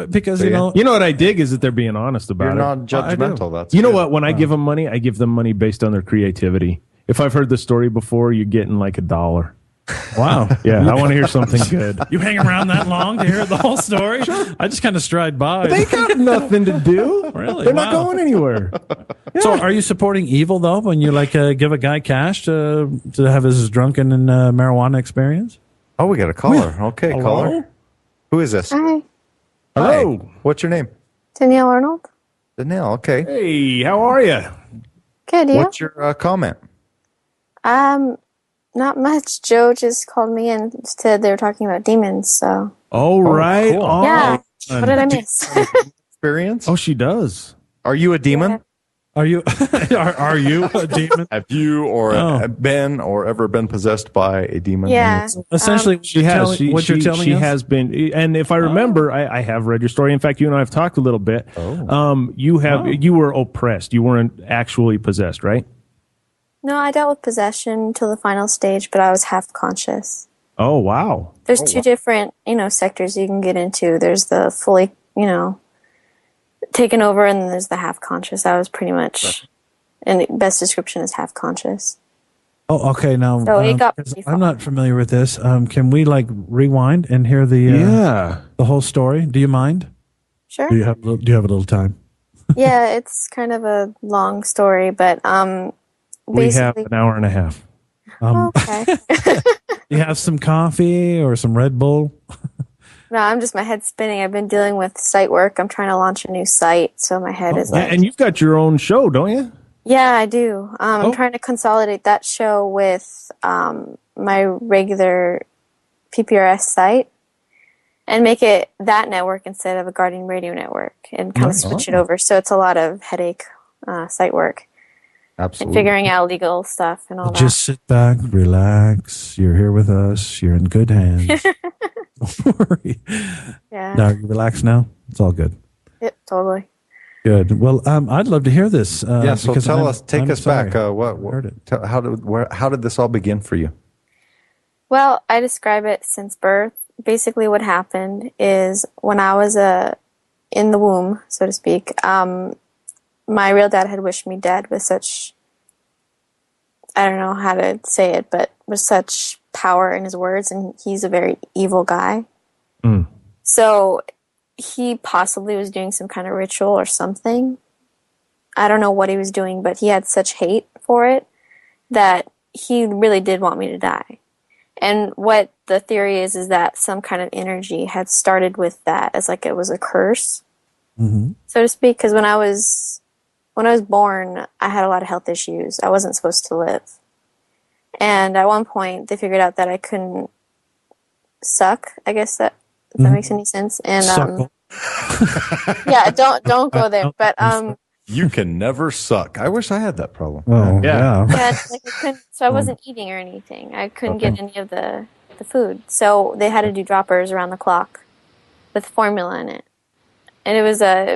Because you know what I dig is that they're being honest about You're it. not judgmental. That's you know good. what? When I give them money, I give them money based on their creativity. If I've heard the story before, you're getting like $1. Wow. Yeah, I want to hear something good. You hang around that long to hear the whole story? I just kind of stride by. They got nothing to do. Really? They're not going anywhere. Yeah. So are you supporting evil, though, when you give a guy cash to have his drunken and marijuana experience? Oh, we got a caller. Okay, Hello? caller. Who is this? Hi, Hello. Hi. What's your name? Danielle Arnold. Danielle. Okay. Hey, how are you? Good, you? What's your comment? Not much. Joe just called me and said they were talking about demons, so. Oh, right. Cool. On. Yeah. What did I miss? Experience? Oh, she does. Are you a demon? Are you are you a demon? Have you been or ever been possessed by a demon? Yeah. Essentially, She has. you're telling she us? has been. And if I remember, I have read your story. In fact, you and I have talked a little bit. You were oppressed. You weren't actually possessed, right? No, I dealt with possession till the final stage, but I was half conscious. Oh, wow. There's two different, sectors you can get into. There's the fully, taken over, and then there's the half conscious. I was pretty much, and the best description is half conscious. Oh, okay. Now, So it got pretty I'm not familiar with this. Can we rewind and hear the whole story? Do you mind? Sure. Do you have a little time? Yeah, it's kind of a long story, but We have basically. an hour and a half. Okay. You have some coffee or some Red Bull? No, my head's spinning. I've been dealing with site work. I'm trying to launch a new site, so my head is And you've got your own show, don't you? Yeah, I do. I'm trying to consolidate that show with my regular PPRS site and make it that network instead of a Guardian Radio network, and kind of switch it over. So it's a lot of headache site work. Absolutely. And figuring out legal stuff and all that. Just sit back, relax. You're here with us. You're in good hands. Don't worry. Yeah. Now, you relax now? It's all good. Yep, totally. Good. Well, I'd love to hear this. So take us back. How did this all begin for you? Well, I describe it since birth. Basically, what happened is when I was in the womb, so to speak, my real dad had wished me dead with such, I don't know how to say it, but with such power in his words, and he's a very evil guy. So he possibly was doing some kind of ritual or something. I don't know what he was doing, but he had such hate for it that he really did want me to die. And what the theory is that some kind of energy had started with that as like it was a curse, so to speak. Because when I was born, I had a lot of health issues. I wasn't supposed to live. And at one point, they figured out that I couldn't suck. I guess if that makes any sense. And yeah, don't go there. But you can never suck. I wish I had that problem. Oh yeah. Yeah, like I couldn't, so I wasn't eating or anything. I couldn't get any of the food. So they had to do droppers around the clock with formula in it. And it was I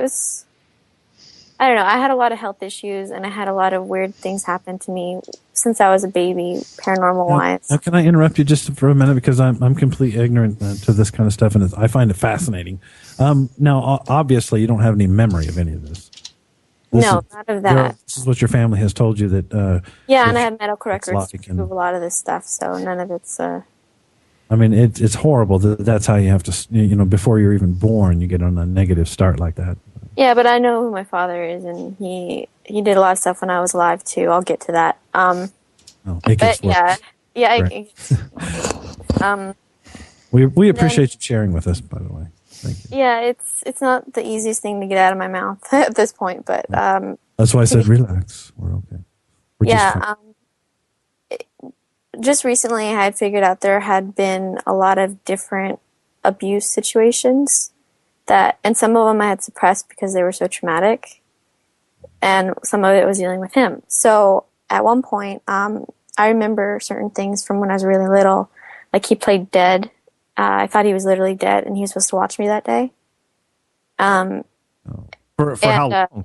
don't know, I had a lot of health issues and I had a lot of weird things happen to me since I was a baby, paranormal wise. Now, can I interrupt you just for a minute because I'm completely ignorant to this kind of stuff and I find it fascinating. Now, obviously, you don't have any memory of any of this. Not of that. This is what your family has told you that. And I have medical records to prove a lot of this stuff, so none of it's. I mean, it's horrible. That's how you have to, before you're even born, you get on a negative start like that. Yeah, but I know who my father is, and he did a lot of stuff when I was alive too. I'll get to that. We appreciate you sharing with us, by the way. Thank you. Yeah, it's not the easiest thing to get out of my mouth at this point, but that's why I said relax. We're okay. Just recently I had figured out there had been a lot of different abuse situations and some of them I had suppressed because they were so traumatic, and some of it was dealing with him. So at one point, I remember certain things from when I was really little, like he played dead. I thought he was literally dead, and he was supposed to watch me that day. For how long?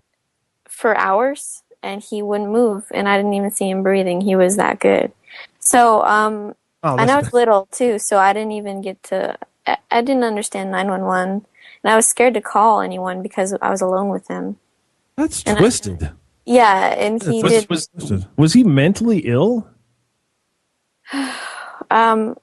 For hours, and he wouldn't move, and I didn't even see him breathing. He was that good. So, and I was little too, so I didn't even get to. I didn't understand 911, and I was scared to call anyone because I was alone with him. That's twisted. And he did. Was he mentally ill? Are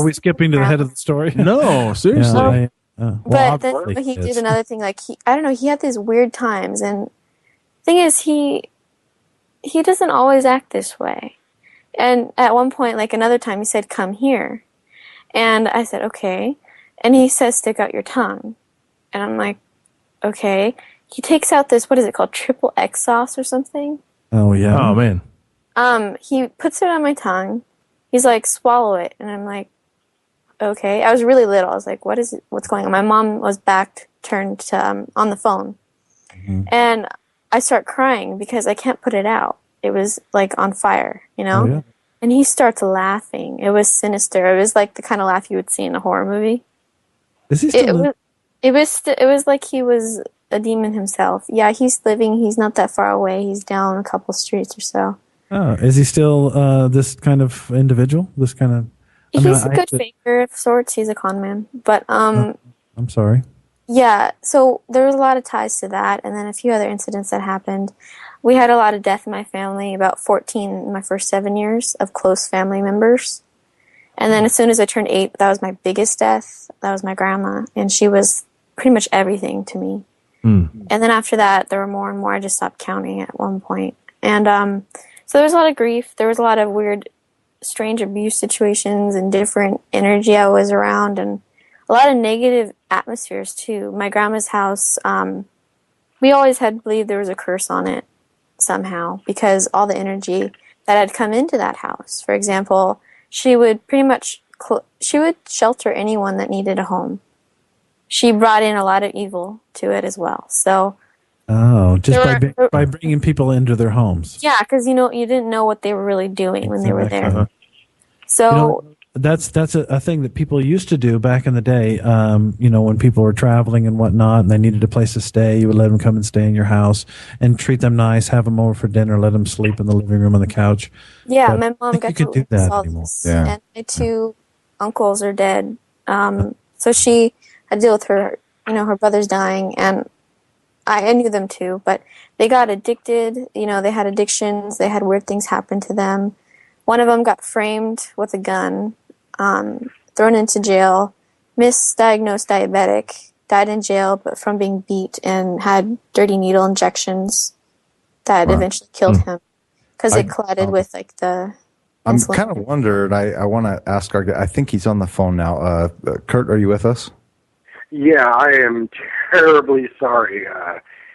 we skipping to the head of the story? No, seriously. But then he did another thing. Like I don't know. He had these weird times, and the thing is, he doesn't always act this way. And at one point, like another time, he said, "Come here," and I said, "Okay," and he says, "Stick out your tongue," and I'm like, "Okay." He takes out this, what is it called, triple X sauce or something? Oh yeah. Oh man. He puts it on my tongue. He's like, swallow it. And I'm like, okay. I was really little. I was like, what is it? What's going on? My mom was back turned to on the phone. And I start crying because I can't put it out. It was like on fire, Oh, yeah. And he starts laughing. It was sinister. It was like the kind of laugh you would see in a horror movie. Is he still it was like he was a demon himself. Yeah, he's living. He's not that far away. He's down a couple streets or so. Oh, is he still this kind of individual? This kind of. He's a good faker of sorts. He's a con man. But I'm sorry. Yeah, so there was a lot of ties to that, and then a few other incidents that happened. We had a lot of death in my family. About 14 in my first 7 years of close family members. And then as soon as I turned 8, that was my biggest death. That was my grandma, and she was pretty much everything to me. And then after that, there were more and more. I just stopped counting at one point. And so there was a lot of grief. There was a lot of weird, strange abuse situations and different energy I was around, and a lot of negative atmospheres too. My grandma's house, we always had believed there was a curse on it somehow because all the energy that had come into that house. For example, she would pretty much she would shelter anyone that needed a home. She brought in a lot of evil to it as well. So, just by bringing people into their homes. Yeah, because you didn't know what they were really doing when they were there. So that's a thing that people used to do back in the day. When people were traveling and whatnot, and they needed a place to stay, you would let them come and stay in your house and treat them nice, have them over for dinner, let them sleep in the living room on the couch. Yeah, But my mom got to do that all anymore. this, Yeah. and my two uncles are dead. So she had to deal with her, her brother's dying, and I knew them too, but they got addicted. They had addictions. They had weird things happen to them. One of them got framed with a gun, thrown into jail, misdiagnosed diabetic, died in jail, but from being beat and had dirty needle injections that eventually killed him because it collided with the. I'm insulin. kind of wondered. I want to ask our guy. I think he's on the phone now. Kurt, are you with us? Yeah, I am terribly sorry.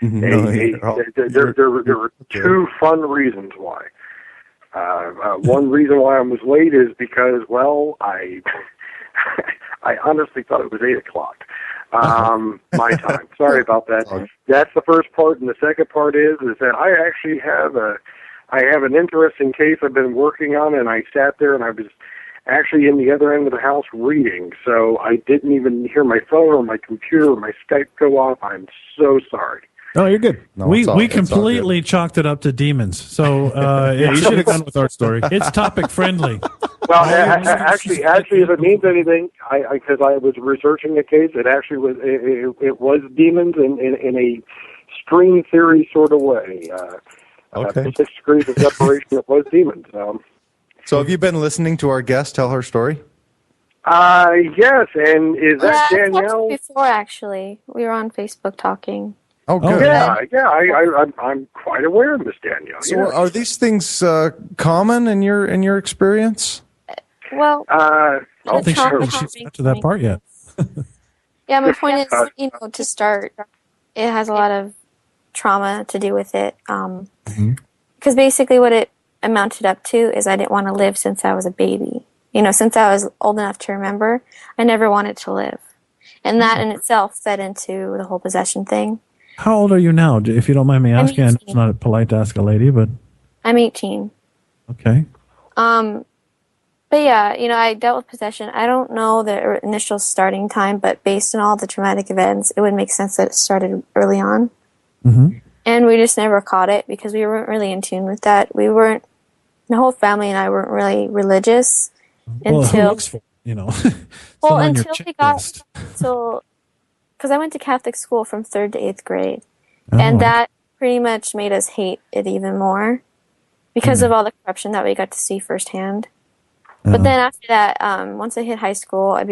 No, there were two fun reasons why. One reason why I was late is because, well, I honestly thought it was 8 o'clock my time. Sorry about that. That's the first part, and the second part is that I actually have an interesting case I've been working on, and I sat there and I was actually in the other end of the house reading, so I didn't even hear my phone or my computer or my Skype go off. I'm so sorry. Oh, you're good. No, we completely chalked it up to demons. So You should have gone with our story. it's topic friendly. Well, actually, if it means anything, because I was researching the case, it actually was it was demons in a string theory sort of way. Okay. 6 degrees of separation, it was demons. So have you been listening to our guest tell her story? Yes, and is that I talked Danielle? before, actually. We were on Facebook talking. Oh, good. I'm quite aware of Miss Danielle. So yes. are these things common in your experience? Well, I don't think she's got to that part yet. yeah, my point is, to start, it has a lot of trauma to do with it. Because basically what it amounted up to is I didn't want to live since I was a baby. Since I was old enough to remember, I never wanted to live. And that in itself fed into the whole possession thing. How old are you now, if you don't mind me asking? I know it's not polite to ask a lady, but... I'm 18. Okay. But yeah, I dealt with possession. I don't know the initial starting time, but based on all the traumatic events, it would make sense that it started early on. Mm-hmm. And we just never caught it because we weren't really in tune with that. We weren't, the whole family and I weren't really religious Well, until... who looks for, well, until we got... Because I went to Catholic school from 3rd to 8th grade. And that pretty much made us hate it even more because of all the corruption that we got to see firsthand. But then after that, once I hit high school, I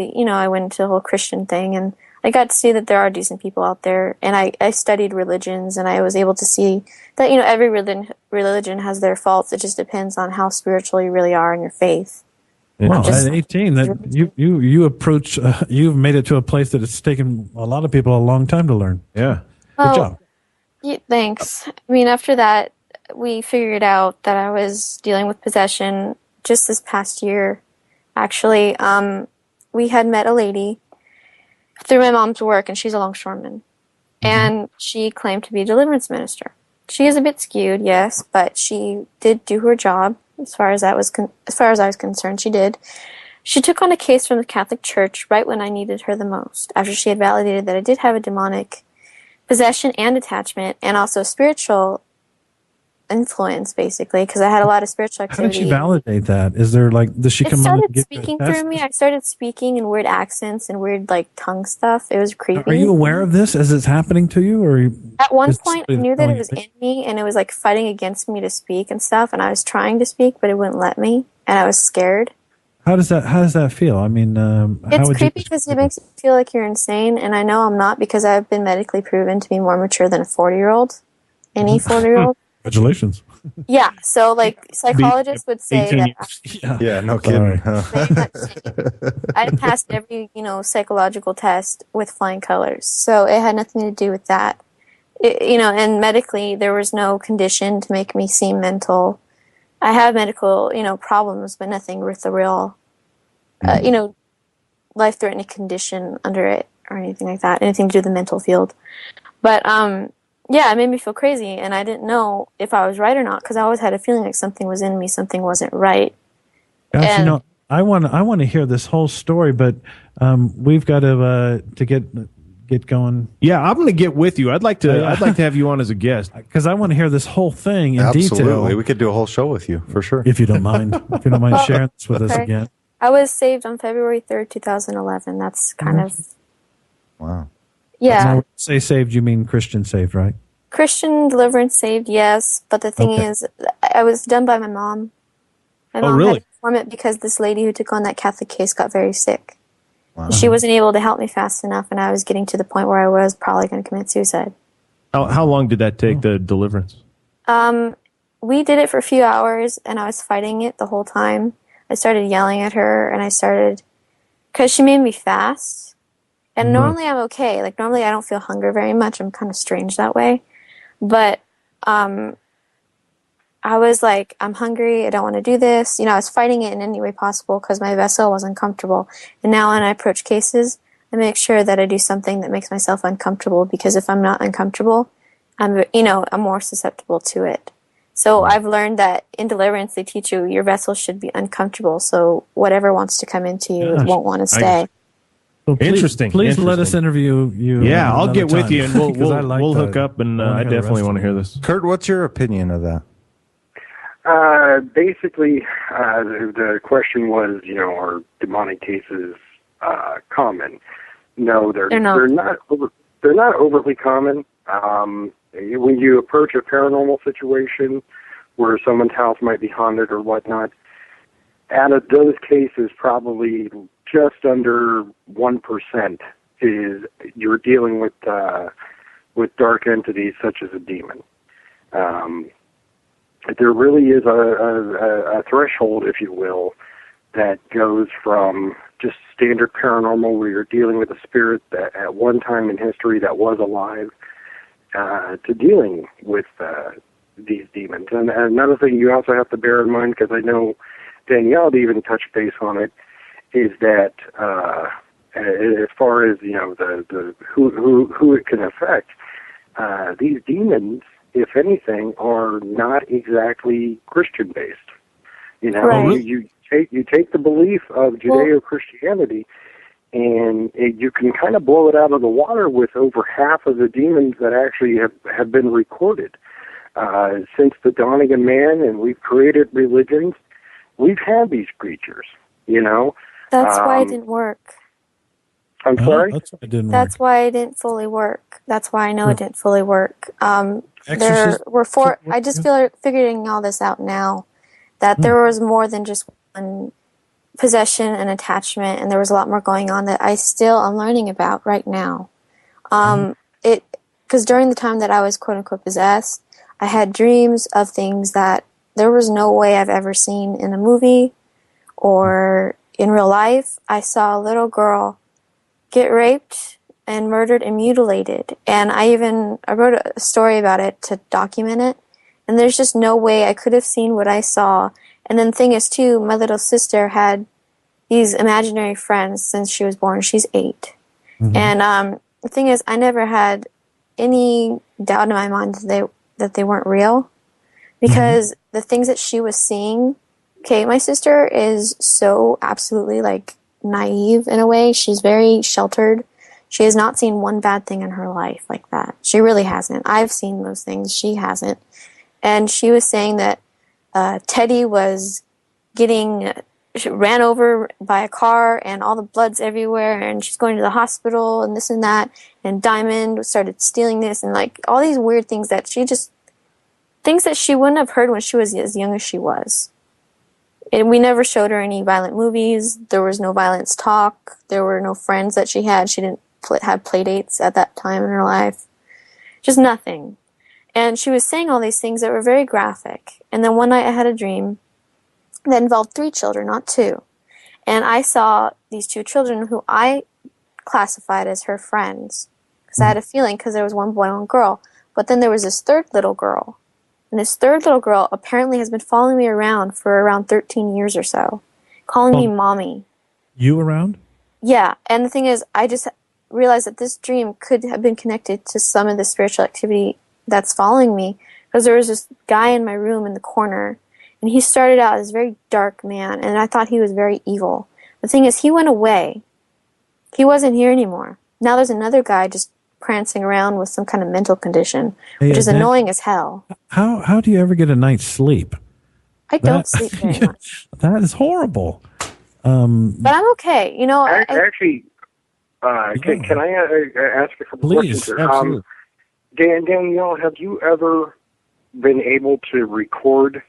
went into the whole Christian thing, and I got to see that there are decent people out there. And I studied religions, and I was able to see that, every religion has their faults. It just depends on how spiritual you really are in your faith. Wow, at 18, that you approach, you've made it to a place that it's taken a lot of people a long time to learn. Yeah. Good job. Yeah, thanks. After that, we figured out that I was dealing with possession just this past year. Actually, we had met a lady through my mom's work, and she's a longshoreman. And she claimed to be a deliverance minister. She is a bit skewed, yes, but she did do her job. As far as I was concerned, she did. She took on a case from the Catholic Church right when I needed her the most, after she had validated that I did have a demonic possession and attachment, and also spiritual influence, basically, because I had a lot of spiritual activity. How did she validate that? Is there does she come on and give you a speaking test? through me? I started speaking in weird accents and weird tongue stuff. It was creepy. Are you aware of this as it's happening to you, or at one point I knew that it was in me, and it was fighting against me to speak and stuff, and I was trying to speak, but it wouldn't let me, and I was scared. How does that feel? I mean, it's creepy because it makes you feel like you're insane, and I know I'm not because I've been medically proven to be more mature than a 40-year-old. Any 40-year-old. Congratulations. Yeah, so psychologists would say that. Yeah, no kidding. I passed every psychological test with flying colors, so it had nothing to do with that. And medically there was no condition to make me seem mental. I have medical problems, but nothing with the real life-threatening condition under it or anything like that. Anything to do with the mental field, but yeah, it made me feel crazy, and I didn't know if I was right or not because I always had a feeling like something was in me, something wasn't right. Gosh, I want to hear this whole story, but we've got to get going. Yeah, I'm going to get with you. I'd like to have you on as a guest because I want to hear this whole thing in detail. Absolutely, we could do a whole show with you for sure. If you don't mind, sharing this with us again. I was saved on February 3rd, 2011. That's kind of wow. Yeah. Now, say saved, you mean Christian saved, right? Christian deliverance saved, yes. But the thing is, I was done by my mom. My mom had to perform it because this lady who took on that Catholic case got very sick. Wow. She wasn't able to help me fast enough, and I was getting to the point where I was probably going to commit suicide. How long did that take, the deliverance? We did it for a few hours, and I was fighting it the whole time. I started yelling at her, and because she made me fast. And normally I'm okay. Like, normally I don't feel hunger very much. I'm kind of strange that way. But I was like, I'm hungry. I don't want to do this. I was fighting it in any way possible because my vessel was uncomfortable. And now when I approach cases, I make sure that I do something that makes myself uncomfortable, because if I'm not uncomfortable, I'm more susceptible to it. So I've learned that in deliverance, they teach you your vessel should be uncomfortable. So whatever wants to come into you won't want to stay. So please let us interview you. Yeah, I'll get with you and we'll hook up, and I definitely want to hear this. Kurt, what's your opinion of that? Basically, the question was, are demonic cases common? No, they're not. They're not overly common. When you approach a paranormal situation where someone's house might be haunted or whatnot, out of those cases, probably just under 1% is you're dealing with dark entities such as a demon. There really is a threshold, if you will, that goes from just standard paranormal, where you're dealing with a spirit that at one time in history that was alive, to dealing with these demons. And another thing you also have to bear in mind, because I know Danielle even touched base on it, is that as far as the who it can affect, these demons, if anything, are not exactly Christian based. Right. You take the belief of Judeo-Christianity, and you can kind of blow it out of the water with over half of the demons that actually have been recorded since the dawning of man, and we've created religions. We've had these creatures, That's why it didn't work. I'm sorry? That's why it didn't work. That's why it didn't fully work. That's why I know it didn't fully work. There were four. I just figuring all this out now, that there was more than just one possession and attachment, and there was a lot more going on that I'm learning about right now. Because during the time that I was quote unquote possessed, I had dreams of things that there was no way I've ever seen in a movie or in real life. I saw a little girl get raped and murdered and mutilated, and I wrote a story about it to document it, and there's just no way I could have seen what I saw. And then the thing is too, my little sister had these imaginary friends since she was born. She's 8. And the thing is, I never had any doubt in my mind that they weren't real, because the things that she was seeing. Okay, my sister is so absolutely naive in a way. She's very sheltered. She has not seen one bad thing in her life like that. She really hasn't. I've seen those things. She hasn't. And she was saying that Teddy was ran over by a car, and all the blood's everywhere, and she's going to the hospital and this and that, and Diamond started stealing this, and all these weird things that things that she wouldn't have heard when she was as young as she was. And we never showed her any violent movies. There was no violence talk. There were no friends that she had. She didn't have play dates at that time in her life. Just nothing. And she was saying all these things that were very graphic. And then one night I had a dream that involved 3 children, not 2. And I saw these 2 children who I classified as her friends, because I had a feeling, because there was one boy and one girl. But then there was this 3rd little girl. And this 3rd little girl apparently has been following me around for around 13 years or so, calling me mommy. You around? Yeah. And the thing is, I just realized that this dream could have been connected to some of the spiritual activity that's following me, because there was this guy in my room in the corner, And he started out as a very dark man, and I thought he was very evil. The thing is, he went away. He wasn't here anymore. Now there's another guy just prancing around with some kind of mental condition, which is annoying as hell. How do you ever get a night's sleep? I don't sleep very much. That is horrible. But I'm okay. You know, Actually, can I ask a couple questions here? Absolutely. Danielle, have you ever been able to record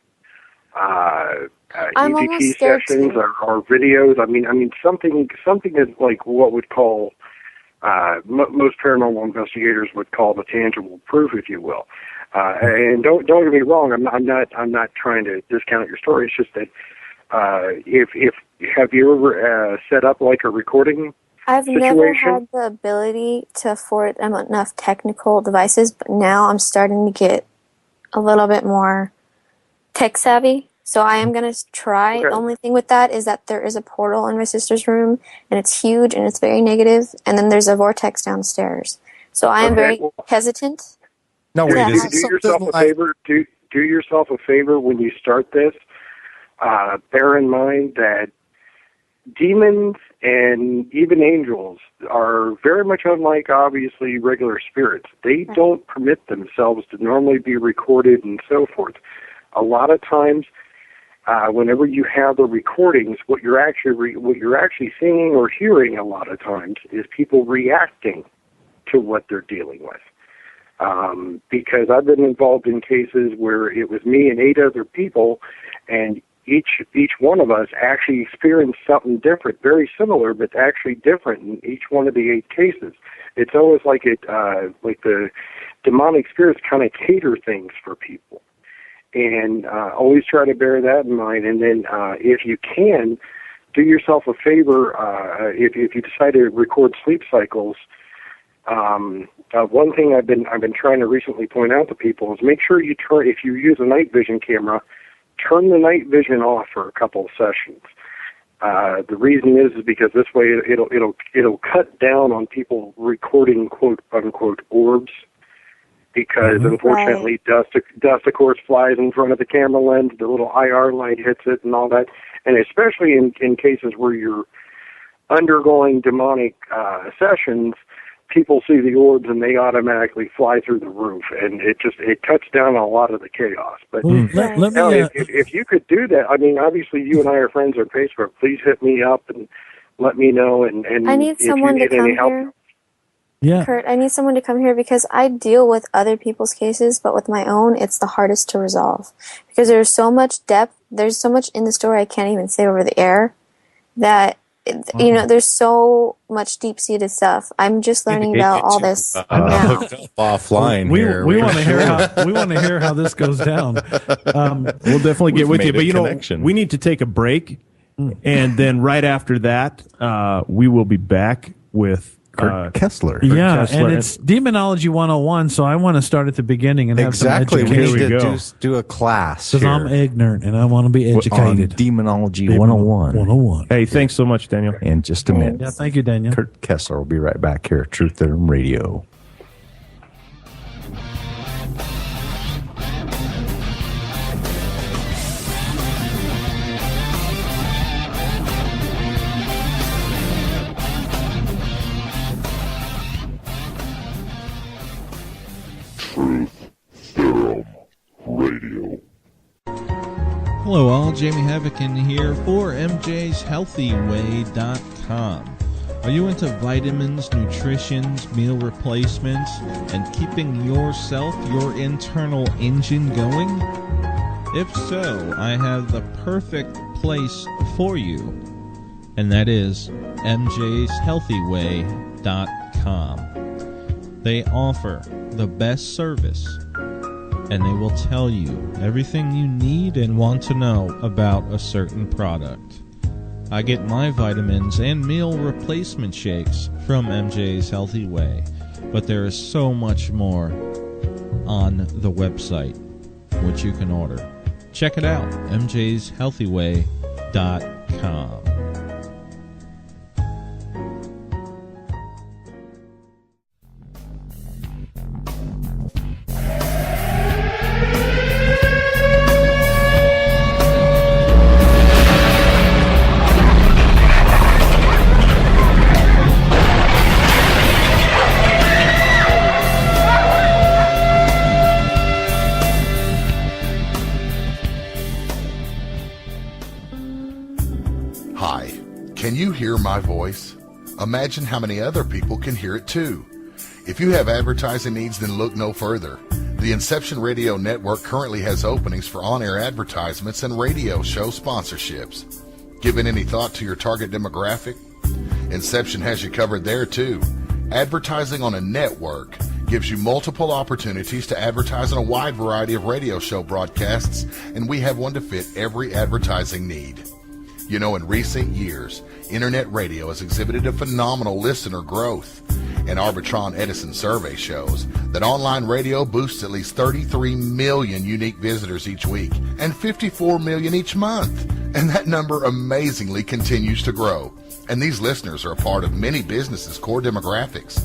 I'm almost EVP scared sessions to. or videos? I mean, something is like what would call most paranormal investigators would call the tangible proof, if you will. And don't get me wrong, I'm not trying to discount your story. It's just that if have you ever set up like a recording I've situation? never had the ability to afford enough technical devices, but now I'm starting to get a little bit more tech savvy. So I am going to try. Okay. The only thing with that is that there is a portal in my sister's room, and it's huge and it's very negative, and then there's a vortex downstairs. So I am very hesitant. No, do wait, is it yourself a favor. Do yourself a favor when you start this. Bear in mind that demons and even angels are very much unlike, obviously, regular spirits. They don't permit themselves to normally be recorded and so forth. A lot of times, whenever you have the recordings, what you're actually seeing or hearing a lot of times is people reacting to what they're dealing with. Because I've been involved in cases where it was me and 8 other people, and each one of us actually experienced something different, very similar, but actually different in each one of the 8 cases. It's always like like the demonic spirits kind of cater things for people. And always try to bear that in mind. And then if you can, do yourself a favor, if you decide to record sleep cycles, one thing I've been trying to recently point out to people is make sure if you use a night vision camera, turn the night vision off for a couple of sessions. The reason is because this way it'll cut down on people recording quote unquote orbs, because unfortunately dust of course flies in front of the camera lens, the little IR light hits it and all that, and especially in cases where you're undergoing demonic sessions, people see the orbs and they automatically fly through the roof, and it cuts down a lot of the chaos. But if you could do that, I mean, obviously you and I are friends on Facebook. Please hit me up and let me know. And I need someone to come here. Yeah, Kurt, I need someone to come here because I deal with other people's cases, but with my own, it's the hardest to resolve because there's so much depth. There's so much in the story I can't even say over the air that. You know, there's so much deep-seated stuff. I'm just learning about all this now. Hooked up offline we here. We want to hear how this goes down. We'll definitely get with you, but we need to take a break, and then right after that, we will be back with Kesler. And it's Demonology 101, so I want to start at the beginning and have some education. We need to do a class. Because I'm ignorant and I want to be educated. On Demonology 101. 101. Hey, thanks so much, Daniel. In just a minute. Yeah, thank you, Daniel. Kurt Kesler will be right back here at Truth Theorem Radio. Truth Theorem Radio. Hello all, Jamie Havocan here for MJ'sHealthyWay.com. Are you into vitamins, nutritions, meal replacements, and keeping your internal engine going? If so, I have the perfect place for you, and that is MJ'sHealthyWay.com. They offer the best service, and they will tell you everything you need and want to know about a certain product. I get my vitamins and meal replacement shakes from MJ's Healthy Way, but there is so much more on the website which you can order. Check it out, mjshealthyway.com. Hi, can you hear my voice? Imagine how many other people can hear it too. If you have advertising needs, then look no further. The Inception Radio Network currently has openings for on-air advertisements and radio show sponsorships. Given any thought to your target demographic? Inception has you covered there too. Advertising on a network gives you multiple opportunities to advertise on a wide variety of radio show broadcasts, and we have one to fit every advertising need. You know, in recent years, internet radio has exhibited a phenomenal listener growth. An Arbitron Edison survey shows that online radio boosts at least 33 million unique visitors each week and 54 million each month. And that number amazingly continues to grow. And these listeners are a part of many businesses' core demographics.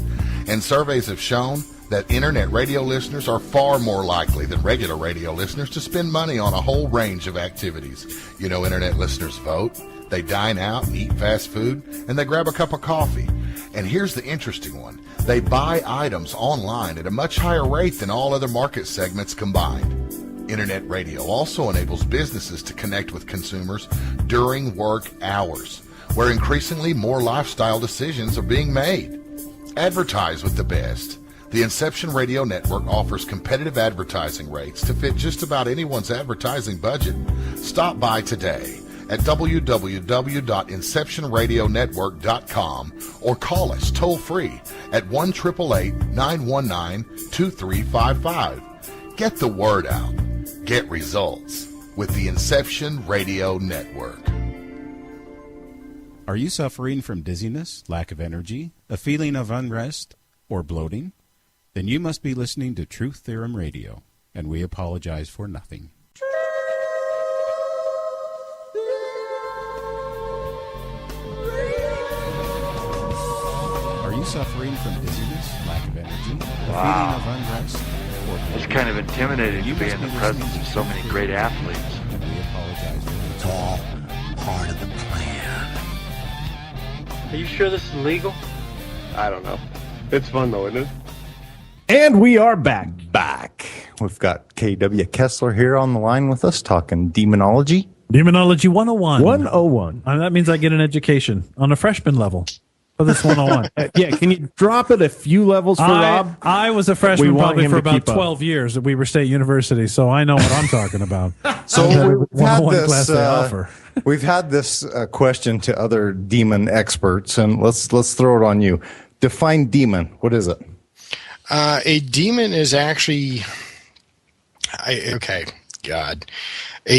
And surveys have shown that internet radio listeners are far more likely than regular radio listeners to spend money on a whole range of activities. You know, internet listeners vote, they dine out and eat fast food, and they grab a cup of coffee. And here's the interesting one. They buy items online at a much higher rate than all other market segments combined. Internet radio also enables businesses to connect with consumers during work hours, where increasingly more lifestyle decisions are being made. Advertise with the best. The Inception Radio Network offers competitive advertising rates to fit just about anyone's advertising budget. Stop by today at www.inceptionradionetwork.com or call us toll-free at 1-888-919-2355. Get the word out. Get results with the Inception Radio Network. Are you suffering from dizziness, lack of energy, a feeling of unrest, or bloating? Then you must be listening to Truth Theorem Radio, and we apologize for nothing. Are you suffering from dizziness, lack of energy, a feeling of unrest, or bloating? It's kind of intimidating to be in the presence of so many great athletes. And we apologize for nothing. It's all part of the plan. Are you sure this is legal? I don't know. It's fun though, isn't it? And we are back. We've got KW Kesler here on the line with us talking demonology. Demonology 101. 101. That means I get an education on a freshman level for this 101. Yeah, can you drop it a few levels for Rob? I was a freshman probably for about 12 years at Weber State University, so I know what I'm talking about. So We've had this question to other demon experts, and let's throw it on you. Define demon. What is it? A demon is actually, a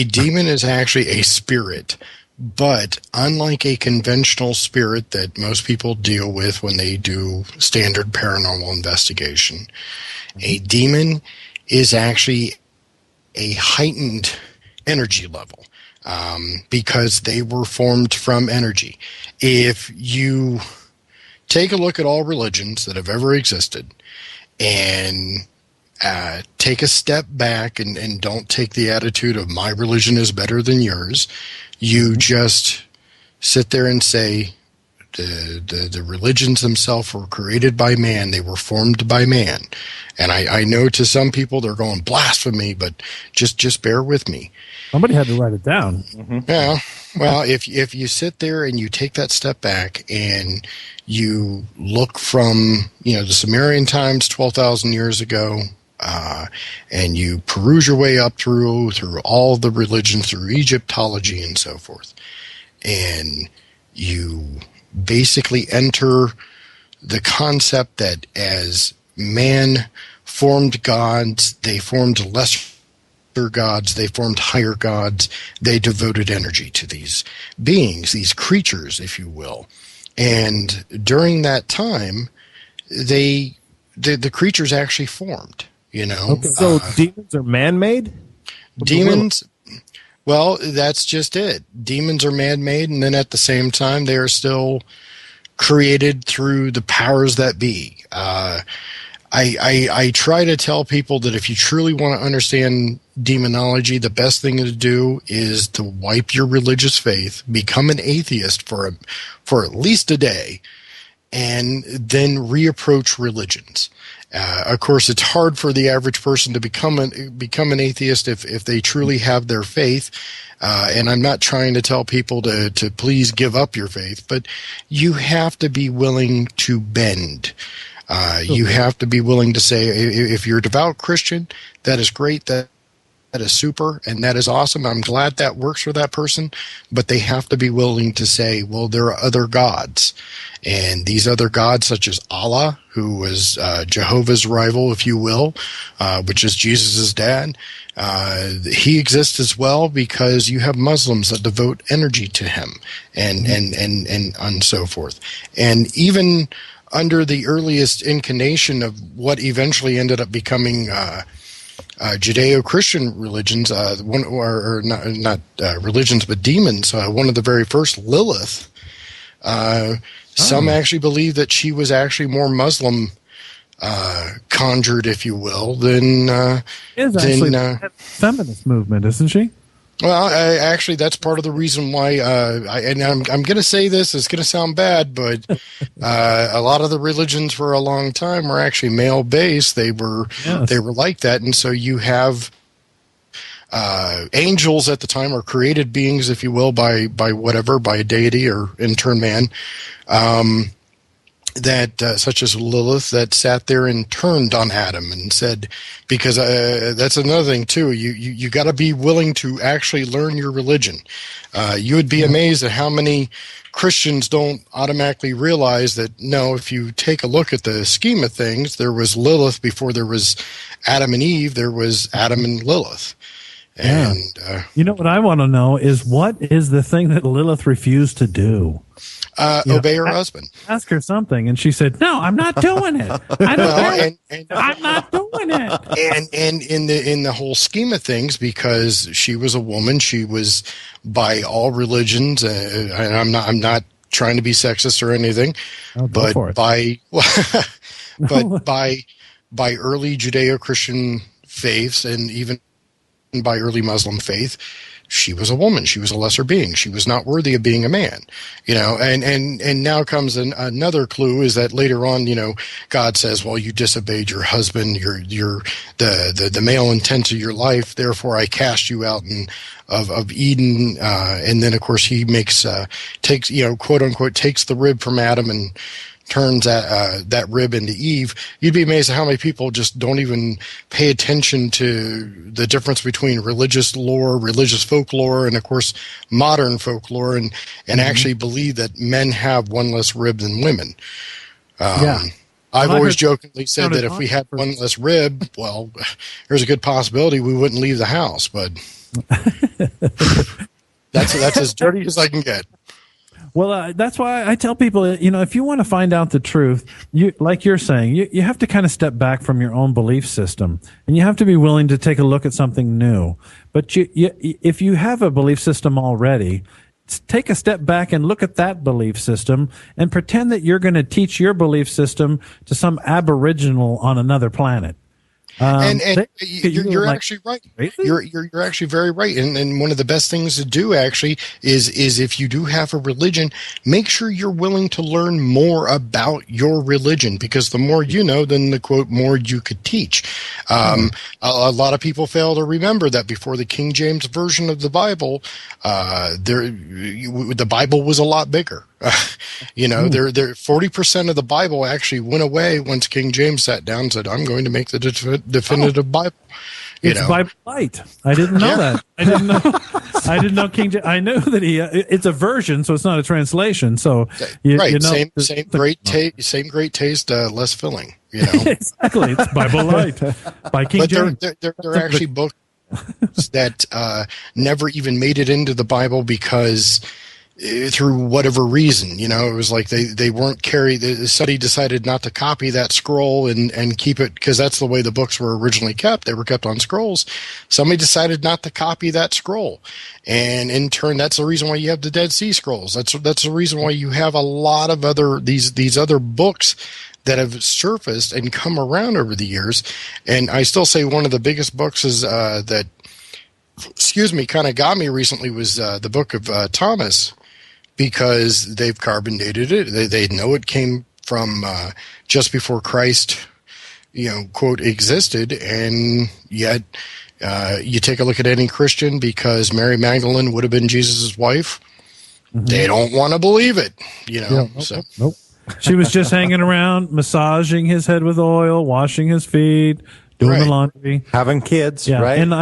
demon is actually a spirit, but unlike a conventional spirit that most people deal with when they do standard paranormal investigation, a demon is actually a heightened energy level because they were formed from energy. If you take a look at all religions that have ever existed, and take a step back and don't take the attitude of my religion is better than yours. You just sit there and say the religions themselves were created by man. They were formed by man. And I know to some people they're going blasphemy, but just bear with me. Somebody had to write it down. Mm-hmm. Yeah. Well, if you sit there and you take that step back and you look from, the Sumerian times 12,000 years ago, and you peruse your way up through all the religions, through Egyptology and so forth, and you basically enter the concept that as man formed gods, they formed lesser gods, they formed higher gods, they devoted energy to these beings, these creatures, if you will. And during that time, the creatures actually formed, Okay, so demons are man-made? Demons, well, that's just it. Demons are man-made, and then at the same time, they are still created through the powers that be. I try to tell people that if you truly want to understand demonology, the best thing to do is to wipe your religious faith, become an atheist for at least a day, and then reapproach religions. Of course, it's hard for the average person to become an atheist if they truly have their faith. And I'm not trying to tell people to please give up your faith, but you have to be willing to bend. You have to be willing to say, if you're a devout Christian, that is great. That is super, and that is awesome. I'm glad that works for that person, but they have to be willing to say, well, there are other gods. And these other gods, such as Allah, who was Jehovah's rival, if you will, which is Jesus' dad, he exists as well because you have Muslims that devote energy to him and so forth. And even under the earliest incarnation of what eventually ended up becoming Judeo-Christian religions, not religions, but demons. One of the very first, Lilith. Some actually believe that she was actually more Muslim conjured, if you will, than feminist movement, isn't she? Well, actually, that's part of the reason why. I'm going to say this. It's going to sound bad, but a lot of the religions for a long time were actually male based. They were like that, and so you have angels at the time, or created beings, if you will, by a deity or in turn man. Such as Lilith, that sat there and turned on Adam and said, because that's another thing too. You got to be willing to actually learn your religion. You would be amazed at how many Christians don't automatically realize that, no, if you take a look at the scheme of things, there was Lilith before there was Adam and Eve. There was Adam and Lilith. And you know what I want to know is, what is the thing that Lilith refused to do? Obey her husband. Ask her something, and she said, "No, I'm not doing it. I'm not doing it." And in the whole scheme of things, because she was a woman, she was by all religions. And I'm not trying to be sexist or anything, but by early Judeo-Christian faiths, and even by early Muslim faith, she was a woman. She was a lesser being. She was not worthy of being a man, and now comes another clue, is that later on, God says, well, you disobeyed your husband, you're the male intent of your life. Therefore I cast you out of Eden. And then of course he takes, quote unquote, takes the rib from Adam and turns that rib into Eve. You'd be amazed at how many people just don't even pay attention to the difference between religious lore, religious folklore, and of course modern folklore, and actually believe that men have one less rib than women. I've always jokingly said that if we had one less rib, well, there's a good possibility we wouldn't leave the house, but that's as dirty as I can get. Well, that's why I tell people, if you want to find out the truth, like you're saying, you have to kind of step back from your own belief system, and you have to be willing to take a look at something new. But if you have a belief system already, take a step back and look at that belief system and pretend that you're going to teach your belief system to some aboriginal on another planet. You're actually right. You're actually very right. And one of the best things to do actually is if you do have a religion, make sure you're willing to learn more about your religion, because the more you know, then the quote, more you could teach. A lot of people fail to remember that before the King James version of the Bible, the Bible was a lot bigger. 40% of the Bible actually went away once King James sat down and said, I'm going to make the definitive Bible. It's Bible Light. I didn't know that. I didn't know King James. I knew that it's a version, so it's not a translation. So same great taste, less filling. Exactly. It's Bible Light by King James. There are actually books that never even made it into the Bible because through whatever reason, it was like they weren't carried. Somebody decided not to copy that scroll and keep it, because that's the way the books were originally kept. They were kept on scrolls. Somebody decided not to copy that scroll, and in turn, that's the reason why you have the Dead Sea Scrolls. That's the reason why you have a lot of these other books that have surfaced and come around over the years. And I still say one of the biggest books is that kind of got me recently was the book of Thomas, because they've carbon dated it. They know it came from just before Christ, quote, existed, and yet you take a look at any Christian, because Mary Magdalene would have been Jesus' wife. Mm-hmm. They don't want to believe it, Nope. She was just hanging around, massaging his head with oil, washing his feet, doing the laundry, having kids, right? And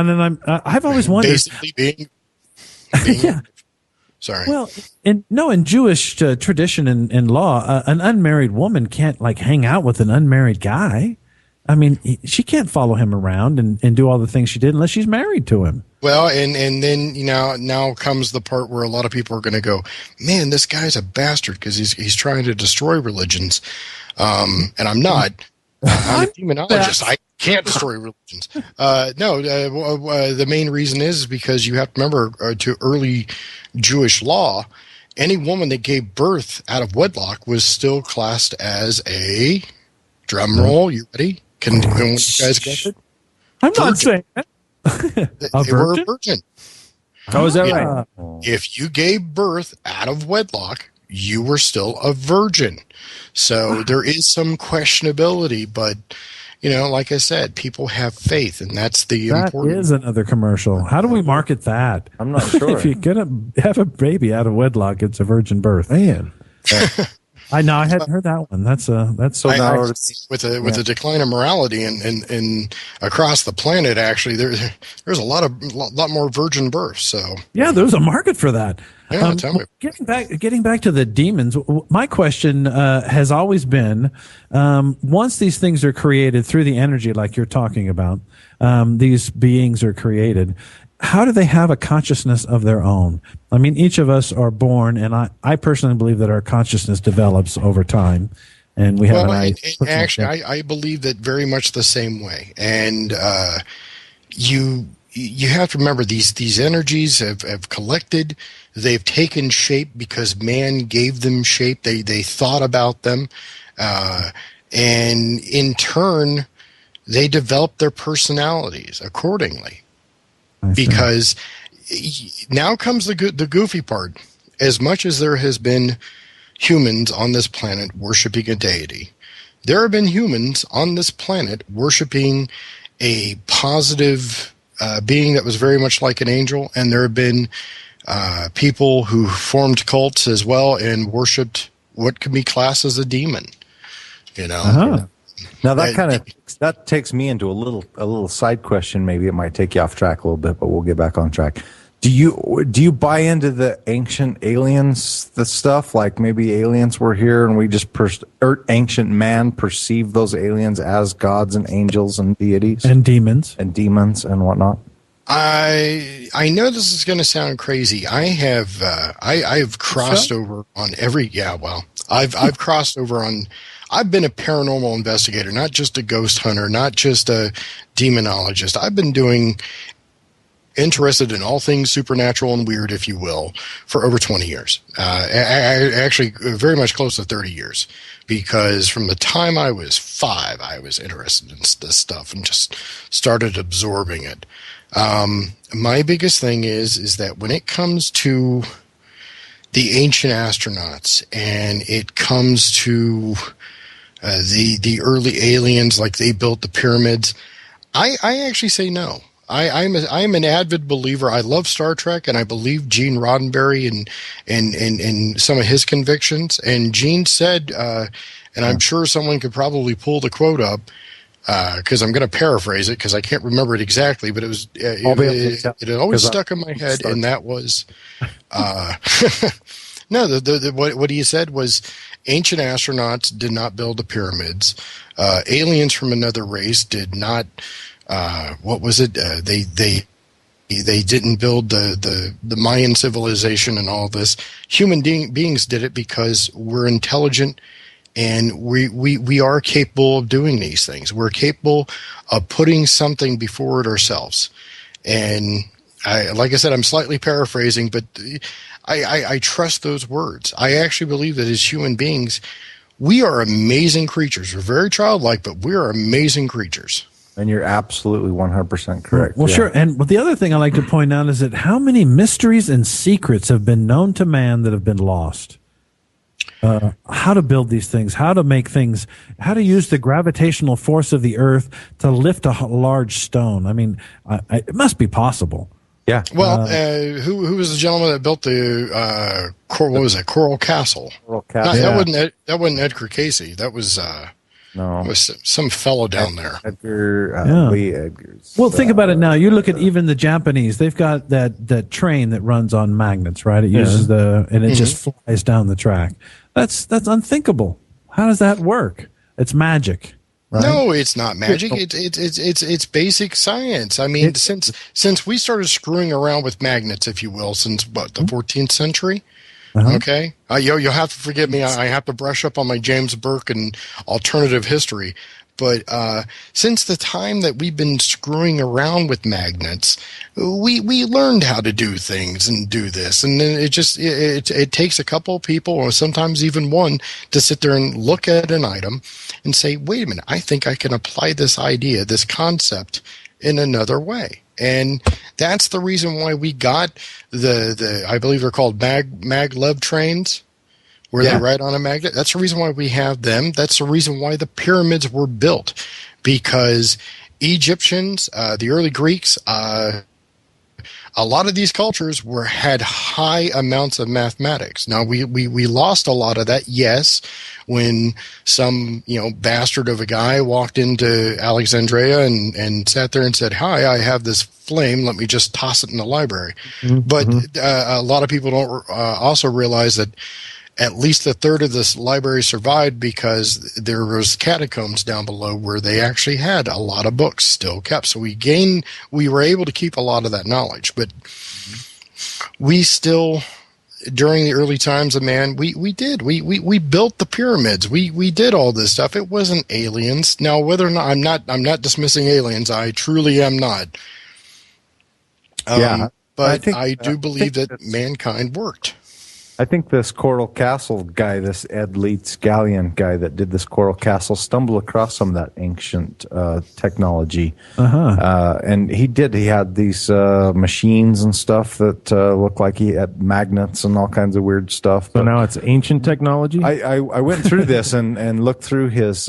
I've always wondered, basically being yeah. Sorry. Well, in Jewish tradition and law, an unmarried woman can't hang out with an unmarried guy. I mean, she can't follow him around and do all the things she did unless she's married to him. Well, and then now comes the part where a lot of people are going to go, man, this guy's a bastard because he's trying to destroy religions, and I'm not. I'm a demonologist. I can't destroy religions. The main reason is because you have to remember to early Jewish law, any woman that gave birth out of wedlock was still classed as a drum roll. You ready? Can you guys get it? I'm not saying that. They were a virgin. Oh, is that right? If you gave birth out of wedlock, you were still a virgin. So there is some questionability, but like I said, people have faith, and that's the important. That is another commercial. How do we market that? I'm not sure. If you're gonna have a baby out of wedlock, it's a virgin birth. Man. I know. I hadn't heard that one. That's so. With the decline of morality and across the planet, actually, there's a lot more virgin births. So yeah, there's a market for that. Yeah, tell me. Getting back to the demons, my question has always been: once these things are created through the energy, like you're talking about, these beings are created. How do they have a consciousness of their own? I mean, each of us are born, and I personally believe that our consciousness develops over time, and we have I believe that very much the same way. And you have to remember these energies have collected. They've taken shape because man gave them shape. They thought about them, and in turn, they developed their personalities accordingly. Because now comes the goofy part. As much as there has been humans on this planet worshiping a deity, there have been humans on this planet worshiping a positive being that was very much like an angel, and there have been people who formed cults as well and worshipped what could be classed as a demon. Now that takes me into a little side question. Maybe it might take you off track a little bit, but we'll get back on track. Do you buy into the ancient aliens, the stuff like maybe aliens were here and we just ancient man perceived those aliens as gods and angels and deities and demons and whatnot? I know this is going to sound crazy. I've crossed over on every I've crossed over on. I've been a paranormal investigator, not just a ghost hunter, not just a demonologist. I've been interested in all things supernatural and weird, if you will, for over 20 years. Actually, very much close to 30 years, because from the time I was 5, I was interested in this stuff and just started absorbing it. My biggest thing is that when it comes to the ancient astronauts and it comes to the early aliens, like they built the pyramids, I actually say no. I'm an avid believer. I love Star Trek, and I believe Gene Roddenberry and some of his convictions. And Gene said, and I'm sure someone could probably pull the quote up, because I'm going to paraphrase it because I can't remember it exactly, but it always stuck in my head, and that was no. What he said was, ancient astronauts did not build the pyramids. Aliens from another race did not. What was it? They didn't build the Mayan civilization and all this. Human beings did it because we're intelligent and we are capable of doing these things. We're capable of putting something before it ourselves. And like I said, I'm slightly paraphrasing, but I trust those words. I actually believe that as human beings, we are amazing creatures. We're very childlike, but we are amazing creatures. And you're absolutely 100% correct. Well, sure. And the other thing I like to point out is that how many mysteries and secrets have been known to man that have been lost? how to build these things, how to make things, how to use the gravitational force of the earth to lift a large stone. I mean, it must be possible. Yeah. Well, who was the gentleman that built the what was it, Coral Castle? Coral Castle. That wasn't Edgar Casey. That was no, it was some fellow down there. Edgar, Lee Edgars. Well, think about it now. You look at even the Japanese; they've got that train that runs on magnets, right? It uses and it just flies down the track. That's unthinkable. How does that work? It's magic. Right? No, it's not magic. It's basic science. I mean, since we started screwing around with magnets, if you will, since the 14th century. Okay, you'll have to forgive me. I have to brush up on my James Burke and alternative history. But since the time that we've been screwing around with magnets, we learned how to do things and do this. And then it takes a couple of people, or sometimes even one, to sit there and look at an item and say, wait a minute, I think I can apply this idea, this concept in another way. And that's the reason why we got the I believe they're called maglev trains, where they ride on a magnet. That's the reason why we have them. That's the reason why the pyramids were built, because Egyptians, the early Greeks, a lot of these cultures had high amounts of mathematics. Now we lost a lot of that, yes, when some bastard of a guy walked into Alexandria and sat there and said, "Hi, I have this flame. Let me just toss it in the library." But a lot of people don't also realize that at least a third of this library survived because there was catacombs down below where they actually had a lot of books still kept. So we were able to keep a lot of that knowledge. But we still, during the early times of man, we built the pyramids. We did all this stuff. It wasn't aliens. Now, whether or not I'm not dismissing aliens, I truly am not. But I do believe that mankind worked. I think this Coral Castle guy, this Ed Leeds Gallion guy that did this Coral Castle, stumbled across some of that ancient technology. And he had these machines and stuff that looked like he had magnets and all kinds of weird stuff. So now it's ancient technology? I went through this and looked through his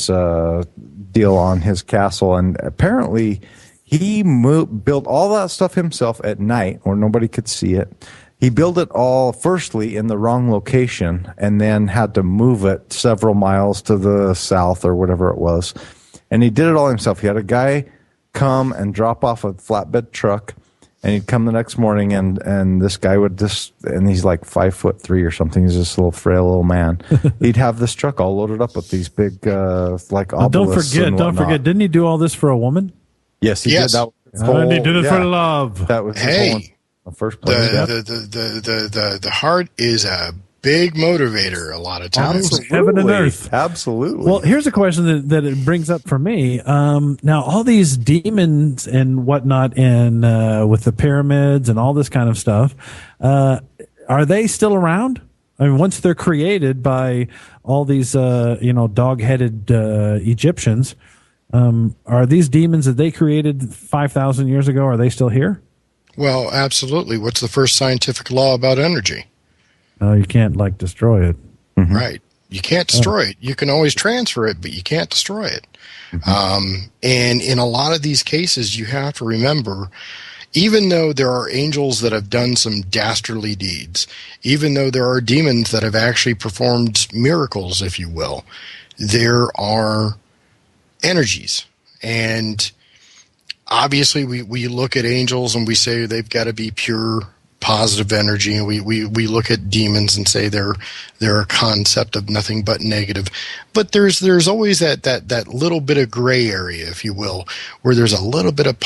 deal on his castle, and apparently he built all that stuff himself at night where nobody could see it. He built it all, firstly, in the wrong location, and then had to move it several miles to the south or whatever it was. And he did it all himself. He had a guy come and drop off a flatbed truck, and he'd come the next morning, and this guy would and he's like 5'3" or something. He's this little frail little man. He'd have this truck all loaded up with these big like obelisks. Don't forget, didn't he do all this for a woman? Yes, he did. That he did it for love. That was his whole first place. The heart is a big motivator a lot of times. Heaven and earth. Absolutely. Well, here's a question that it brings up for me. Now, all these demons and whatnot, and with the pyramids and all this kind of stuff, are they still around? I mean, once they're created by all these, dog-headed Egyptians, are these demons that they created 5,000 years ago, are they still here? Well, absolutely. What's the first scientific law about energy? You can't destroy it. Mm-hmm. Right. You can't destroy it. You can always transfer it, but you can't destroy it. Mm-hmm. And in a lot of these cases, you have to remember, even though there are angels that have done some dastardly deeds, even though there are demons that have actually performed miracles, if you will, there are energies. And obviously, we look at angels and we say they've got to be pure, positive energy, and we look at demons and say they're a concept of nothing but negative. But there's always that little bit of gray area, if you will, where there's a little bit of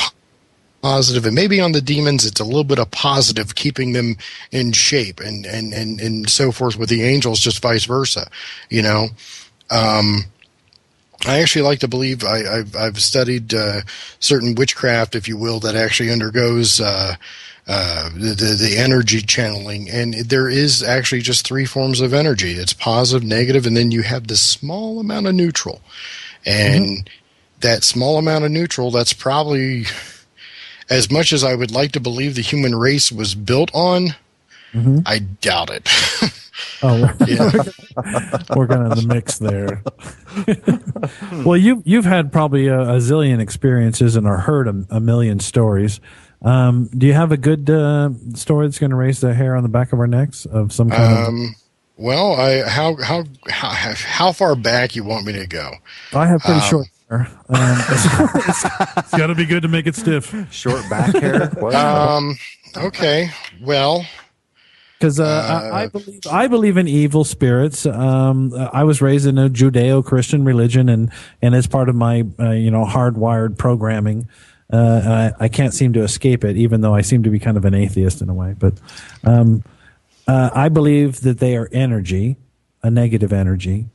positive, and maybe on the demons it's a little bit of positive, keeping them in shape, and so forth. With the angels, just vice versa, I actually like to believe I've studied certain witchcraft, if you will, that actually undergoes the energy channeling, and there is actually just three forms of energy. It's positive, negative, and then you have this small amount of neutral. And that small amount of neutral, that's probably, as much as I would like to believe the human race was built on, Mm-hmm. I doubt it. Oh, Yeah. we're kind of in the mix there. Well, you've had probably a zillion experiences and are heard a million stories. Do you have a good story that's going to raise the hair on the back of our necks of some kind of? Well, how far back you want me to go? I have pretty short hair. It's got to be good to make it stiff. Short back hair. Okay. Well, because I believe in evil spirits. I was raised in a Judeo-Christian religion, and as part of my hardwired programming, I can't seem to escape it, even though I seem to be kind of an atheist in a way. But I believe that they are energy, a negative energy,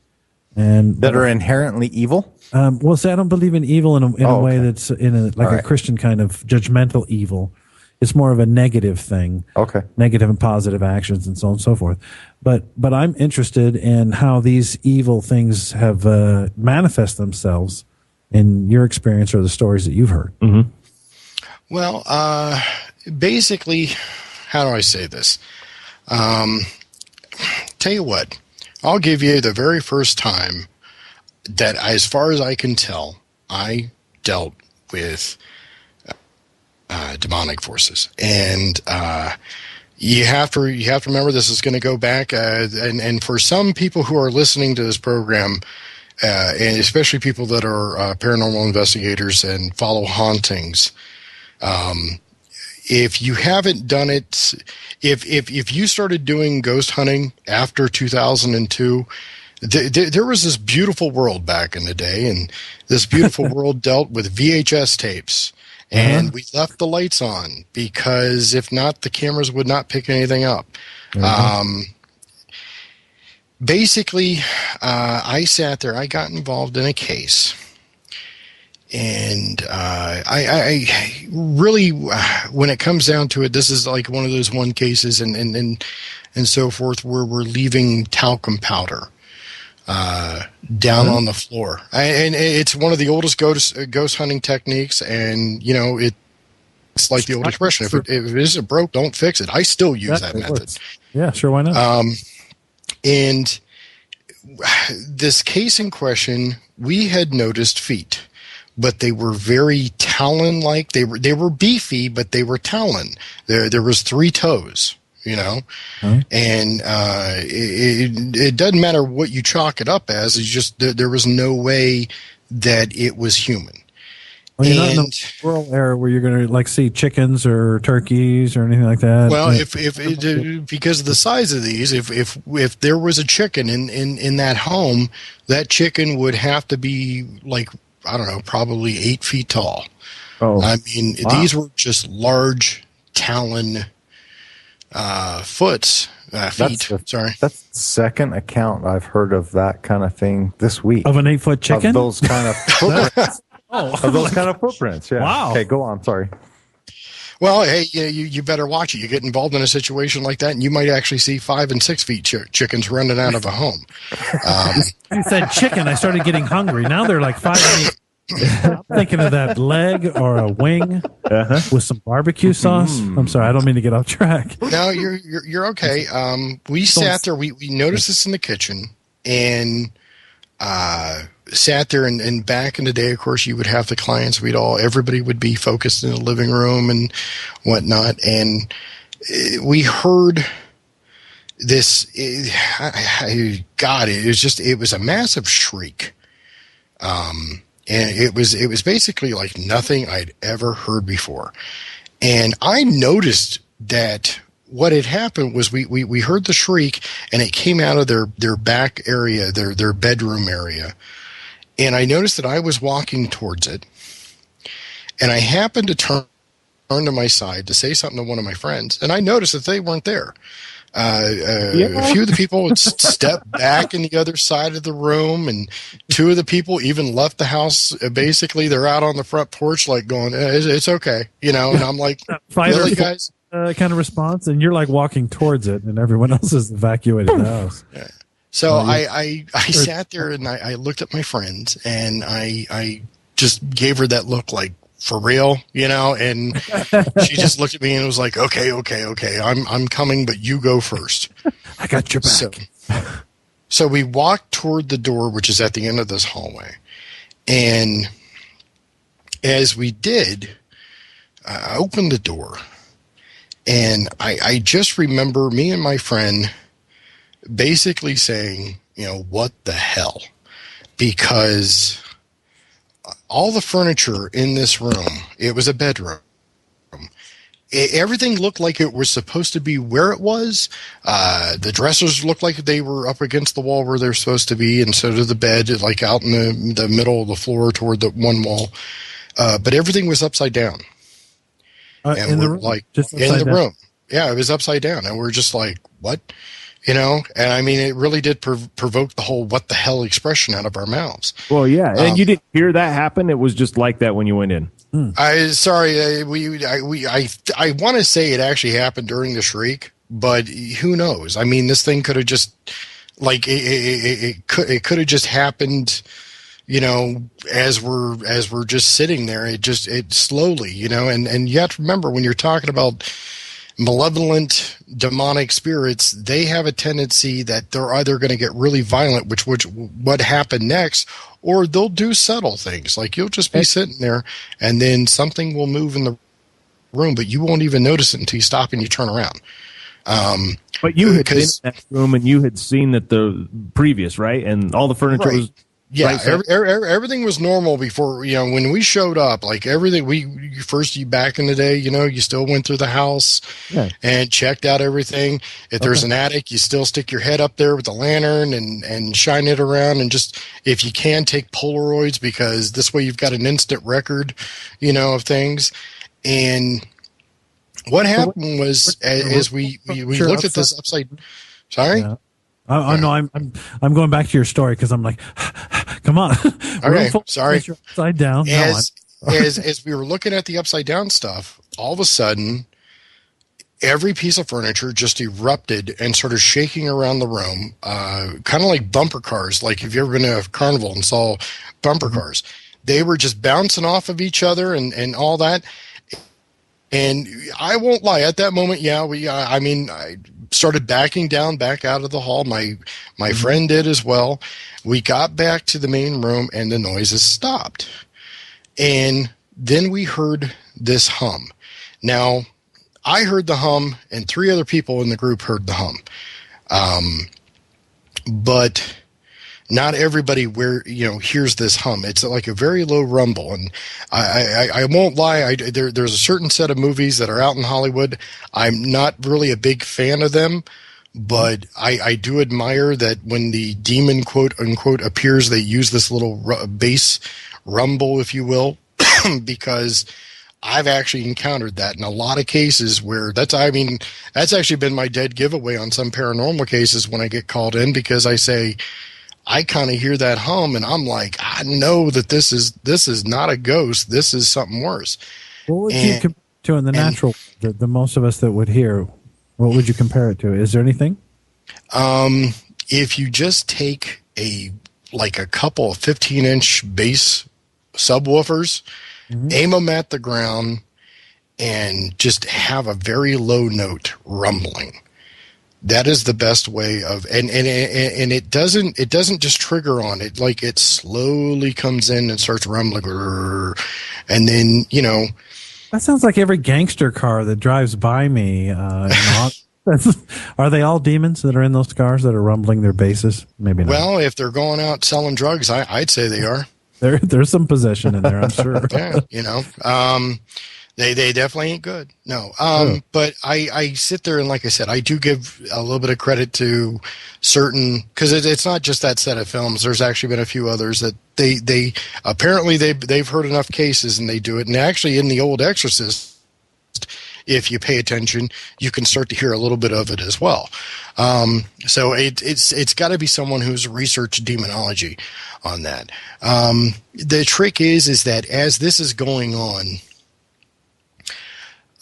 and that are inherently evil. Well, see, I don't believe in evil in a way that's a Christian kind of judgmental evil. It's more of a negative thing. Okay. Negative and positive actions and so on and so forth. But I'm interested in how these evil things have manifest themselves in your experience or the stories that you've heard. Mm-hmm. Well, basically, how do I say this? Tell you what, I'll give you the very first time that, as far as I can tell, I dealt with demonic forces, and you have to remember this is going to go back, and for some people who are listening to this program, and especially people that are paranormal investigators and follow hauntings, if you haven't done it, if you started doing ghost hunting after 2002. There was this beautiful world back in the day, and this beautiful world dealt with VHS tapes. And we left the lights on because if not, the cameras would not pick anything up. Basically, I sat there. I got involved in a case. And I really, when it comes down to it, this is like one of those cases and so forth where we're leaving talcum powder down on the floor, and it's one of the oldest ghost hunting techniques. And it's like the old expression: if it isn't broke, don't fix it. I still use that method. Yeah, sure, why not? And this case in question, we had noticed feet, but they were very talon-like. They were beefy, but they were talon. There was 3 toes. And it doesn't matter what you chalk it up as. It's just there was no way that it was human. Well, you're not in the rural area where you're going to see chickens or turkeys or anything like that. Well, if because of the size of these, if there was a chicken in that home, that chicken would have to be probably 8 feet tall. Oh, I mean, these were just large talon. Feet. Sorry, that's the second account I've heard of that kind of thing this week. Of an 8-foot chicken? Of those kind of footprints. Of those kind of footprints. Yeah. Wow. Okay, go on. Sorry. Well, hey, you better watch it. You get involved in a situation like that, and you might actually see 5 and 6 feet chickens running out of a home. You said chicken. I started getting hungry. Now they're like 5 and 8. I'm thinking of that leg or a wing with some barbecue sauce. I'm sorry, I don't mean to get off track. No, you're okay. We sat there. We noticed this in the kitchen and sat there. And back in the day, of course, you would have the clients. Everybody would be focused in the living room and whatnot. And we heard this. It was a massive shriek. And it was basically like nothing I'd ever heard before. And I noticed that what had happened was we heard the shriek, and it came out of their back area, their bedroom area. And I noticed that I was walking towards it, and I happened to turn to my side to say something to one of my friends, and I noticed that they weren't there. A few of the people would step back in the other side of the room, and 2 of the people even left the house. Basically, they're out on the front porch, going, "It's okay," And I'm like, "Really, guys?" Kind of response, and you're walking towards it, and everyone else has evacuated the house. Yeah. So I sat there and I looked at my friends, and I just gave her that look like, for real, and she just looked at me and was like, okay, I'm coming, but you go first. I got your back. So we walked toward the door, which is at the end of this hallway. And as we did, I opened the door, and I just remember me and my friend basically saying, what the hell? Because all the furniture in this room, it was a bedroom. Everything looked like it was supposed to be where it was. The dressers looked like they were up against the wall where they're supposed to be, and so did the bed, like out in the middle of the floor toward the one wall. But everything was upside down. In the room? Like Just in the down. room. Yeah, it was upside down. And we're just like, what? And I mean, it really did provoke the whole what the hell expression out of our mouths. Well, yeah. And you didn't hear that happen? It was just like that when you went in. I want to say it actually happened during the shriek, but who knows? I mean, this thing could have just it could have just happened, as we're just sitting there. It slowly, and you have to remember when you're talking about malevolent demonic spirits, they have a tendency that they're either going to get really violent, which what happened next, or they'll do subtle things. Like you'll just be sitting there and then something will move in the room, but you won't even notice it until you stop and you turn around. But you had been in that room and you had seen that the previous, right? And all the furniture was... Yeah, everything was normal before, when we showed up, like everything, back in the day, you still went through the house and checked out everything. If there's an attic, you still stick your head up there with the lantern and shine it around, and just, if you can, take Polaroids, because this way you've got an instant record, of things. And what happened was, as we looked at this upside, sorry? Yeah. Oh no, I'm going back to your story because I'm like, come on. Okay, sorry. Upside down. As we were looking at the upside down stuff, all of a sudden, every piece of furniture just erupted and started shaking around the room, kind of like bumper cars. Like if you ever been to a carnival and saw bumper cars, they were just bouncing off of each other and all that. And I won't lie, at that moment, I started backing down back out of the hall. My friend did as well. We got back to the main room and the noises stopped. And then we heard this hum. Now, I heard the hum and 3 other people in the group heard the hum. But not everybody hears this hum. It's like a very low rumble. And I won't lie, there's a certain set of movies that are out in Hollywood. I'm not really a big fan of them, but I do admire that when the demon, quote unquote, appears, they use this little bass rumble, if you will, because I've actually encountered that in a lot of cases where that's actually been my dead giveaway on some paranormal cases when I get called in, because I say, I kind of hear that hum and I'm like, I know that this is not a ghost. This is something worse. What would you compare it to in the natural, the most of us that would hear? What would you compare it to? Is there anything? If you just take a couple of 15-inch bass subwoofers, aim them at the ground, and just have a very low note rumbling. That is the best way of, and it doesn't just trigger on it. Like it slowly comes in and starts rumbling, and then that sounds like every gangster car that drives by me. Are they all demons that are in those cars that are rumbling their basses? Maybe not. Well, if they're going out selling drugs, I'd say they are. There's some possession in there, I'm sure. Yeah, They definitely ain't good. No. But I sit there and, like I said, I do give a little bit of credit to certain, because it's not just that set of films. There's actually been a few others that they apparently they've heard enough cases and they do it. And actually in the old Exorcist, if you pay attention, you can start to hear a little bit of it as well. So it's got to be someone who's researched demonology on that. The trick is that as this is going on,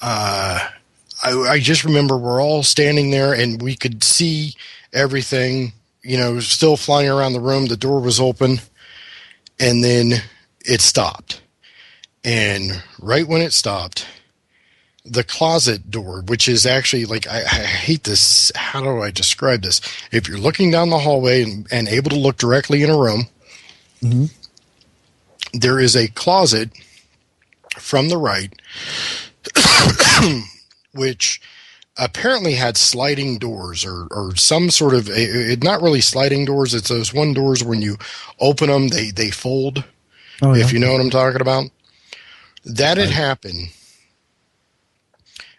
I just remember we're all standing there and we could see everything, still flying around the room. The door was open and then it stopped. And right when it stopped, the closet door, which is actually like, I hate this. How do I describe this? If you're looking down the hallway and able to look directly in a room, there is a closet from the right, which apparently had sliding doors or some sort of, not really sliding doors. It's those one doors when you open them, they fold. Oh, yeah. If you know what I'm talking about. That had happened.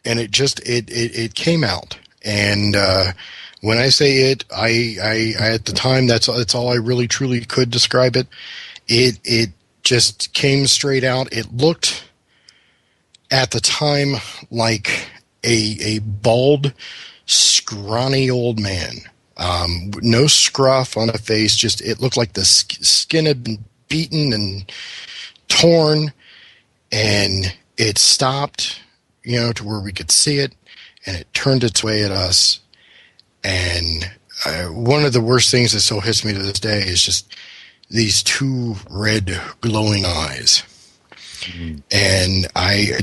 And it came out. And when I say it, I at the time, that's all I really truly could describe it. It just came straight out. It looked at the time like a bald, scrawny old man. No scruff on a face. Just it looked like the skin had been beaten and torn, and it stopped, to where we could see it, and it turned its way at us. And one of the worst things that still hits me to this day is just these two red glowing eyes. And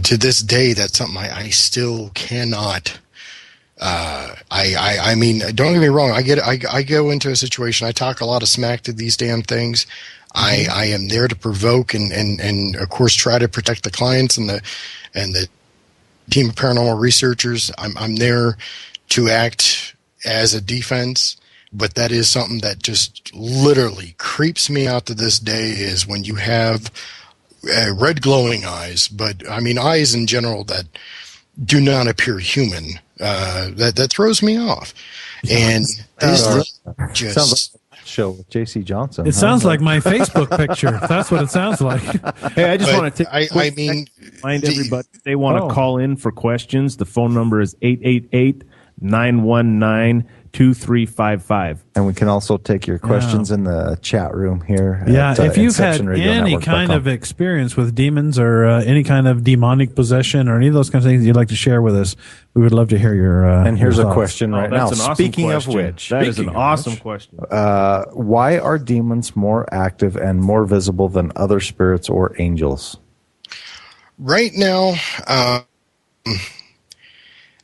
to this day, that's something I still cannot. I mean, don't get me wrong. I go into a situation. I talk a lot of smack to these damn things. I am there to provoke and of course try to protect the clients and the team of paranormal researchers. I'm there to act as a defense, but that is something that just literally creeps me out to this day is when you have red glowing eyes, but I mean eyes in general that do not appear human. That throws me off. And this just sounds like a show with J.C. Johnson. It sounds like my Facebook picture. That's what it sounds like. Hey, I just want to remind everybody if they want to call in for questions. The phone number is 888-919-2355. And we can also take your questions in the chat room here. Yeah, if you've had any kind of experience with demons or any kind of demonic possession or any of those kinds of things you'd like to share with us, we would love to hear your and here's your a thoughts. question right now. Speaking of which, that is an awesome question. Why are demons more active and more visible than other spirits or angels? Right now,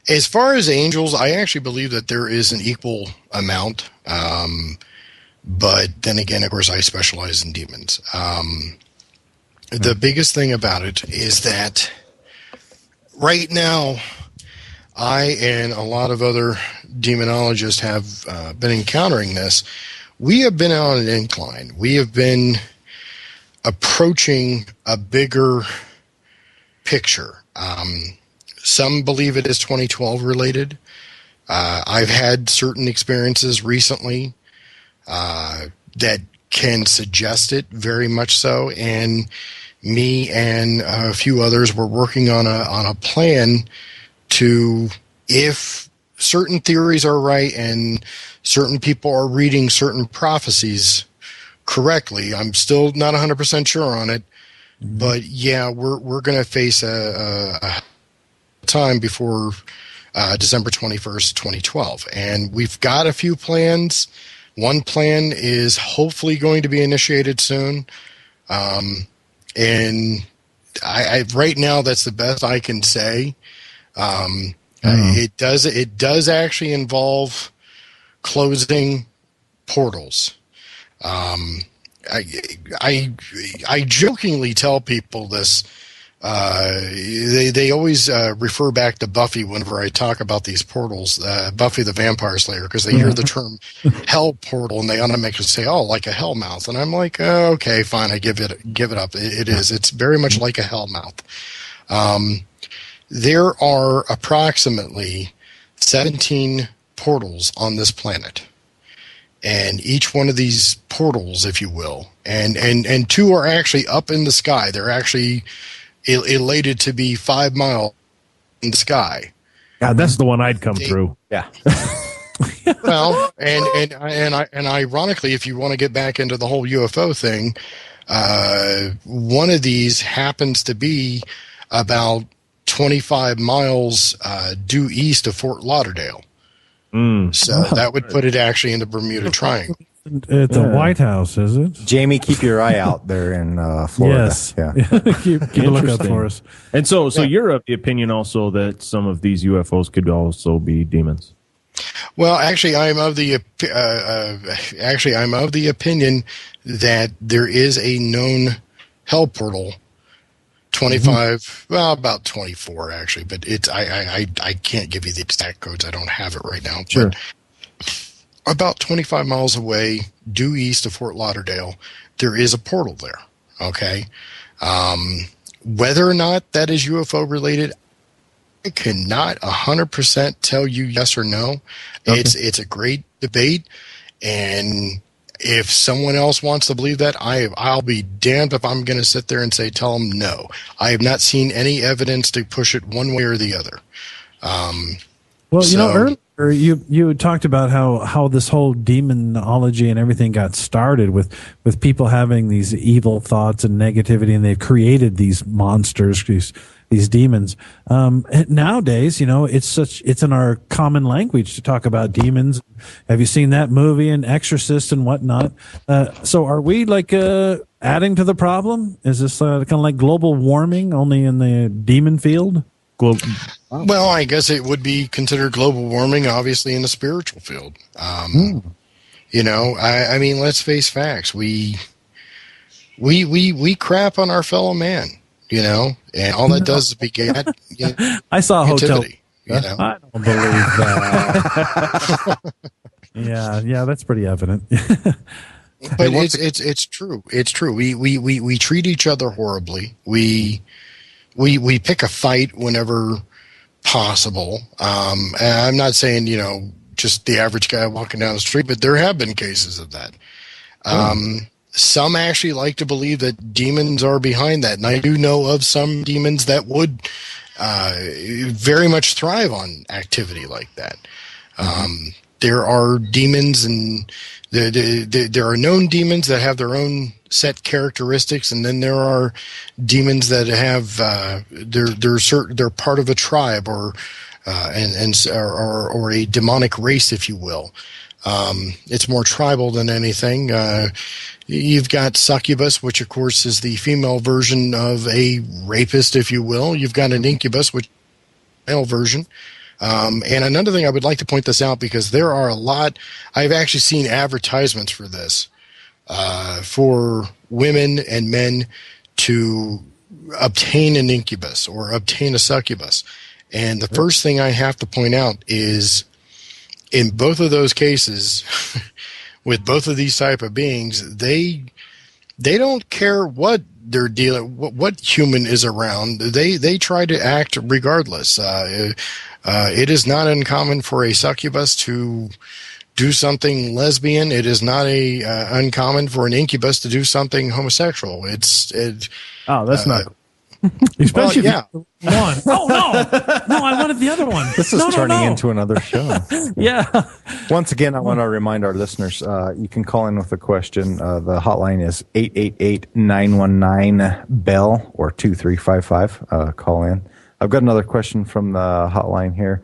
as far as angels, I actually believe that there is an equal amount. But then again, of course, I specialize in demons. The biggest thing about it is that right now, I and a lot of other demonologists have been encountering this. We have been on an incline. We have been approaching a bigger picture. Some believe it is 2012 related. I've had certain experiences recently that can suggest it very much so. And me and a few others were working on a plan to, if certain theories are right and certain people are reading certain prophecies correctly, I'm still not 100% sure on it. But yeah, we're going to face a time before December 21st, 2012. And we've got a few plans. One plan is hopefully going to be initiated soon. And I right now, that's the best I can say. It does actually involve closing portals. I jokingly tell people this. They always refer back to Buffy whenever I talk about these portals, Buffy the Vampire Slayer, because they hear the term hell portal and they automatically say, "Oh, like a hell mouth." And I'm like, oh, "Okay, fine, I give it up. It is. It's very much like a hell mouth." There are approximately 17 portals on this planet. And each one of these portals, if you will, and two are actually up in the sky. They're actually elated to be 5 miles in the sky. God, that's the one I'd come through. Yeah. Well, and ironically, if you want to get back into the whole UFO thing, one of these happens to be about 25 miles due east of Fort Lauderdale. So that would put it actually in the Bermuda Triangle. at the White House, is it? Jamie, keep your eye out there in Florida. Yes. Yeah. keep a lookout for us. And so you're of the opinion also that some of these UFOs could also be demons. Well, actually, I'm of the opinion that there is a known hell portal. 25, well, about 24 actually, but it's I can't give you the exact codes. I don't have it right now. Sure. But about 25 miles away, due east of Fort Lauderdale, there is a portal there. Okay, whether or not that is UFO related, I cannot 100% tell you yes or no. Okay. It's a great debate, and if someone else wants to believe that, I'll be damned if I'm going to sit there and tell them no. I have not seen any evidence to push it one way or the other. Earlier you talked about how this whole demonology and everything got started with people having these evil thoughts and negativity, and they've created these monsters, these demons. Nowadays, it's in our common language to talk about demons. Have you seen that movie and Exorcist and whatnot? So are we adding to the problem? Is this kind of like global warming, only in the demon field? Well, I guess it would be considered global warming, obviously, in the spiritual field. I mean, let's face facts. We crap on our fellow man. And all that does is beget. I saw a hotel. I don't believe that. yeah, that's pretty evident. But it's true. It's true. We treat each other horribly. We pick a fight whenever possible. And I'm not saying just the average guy walking down the street, but there have been cases of that. Some actually like to believe that demons are behind that. And I do know of some demons that would very much thrive on activity like that. There are demons, and there are known demons that have their own set characteristics, and then there are demons that have they're part of a tribe or a demonic race, if you will. It's more tribal than anything. You've got succubus, which of course is the female version of a rapist, if you will. You've got an incubus, which is the male version. And another thing I would like to point this out, because there are a lot, I've actually seen advertisements for this, for women and men to obtain an incubus or obtain a succubus. And the first thing I have to point out is, in both of those cases, with both of these type of beings, they don't care what they're dealing, what human is around. They try to act regardless. It is not uncommon for a succubus to do something lesbian. It is not uncommon for an incubus to do something homosexual. That's not. Especially well, yeah. one. Oh no, I wanted the other one. This is turning into another show. Yeah. Once again, I want to remind our listeners, you can call in with a question. The hotline is 888-919-BELL or 2355. Call in. I've got another question from the hotline here.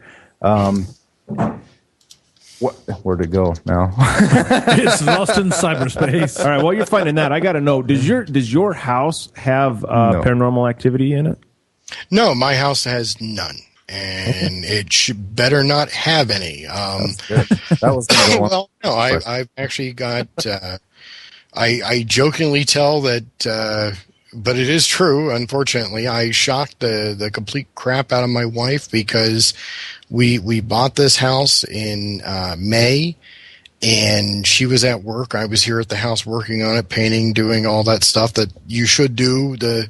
Where'd it go now? It's lost in cyberspace. All right, while you're finding that, I got to know, does your house have paranormal activity in it? No, my house has none, and it better not have any. That was well, no, I've actually got. I jokingly tell that, but it is true. Unfortunately, I shocked the complete crap out of my wife, because we bought this house in May, and she was at work. I was here at the house working on it, painting, doing all that stuff that you should do the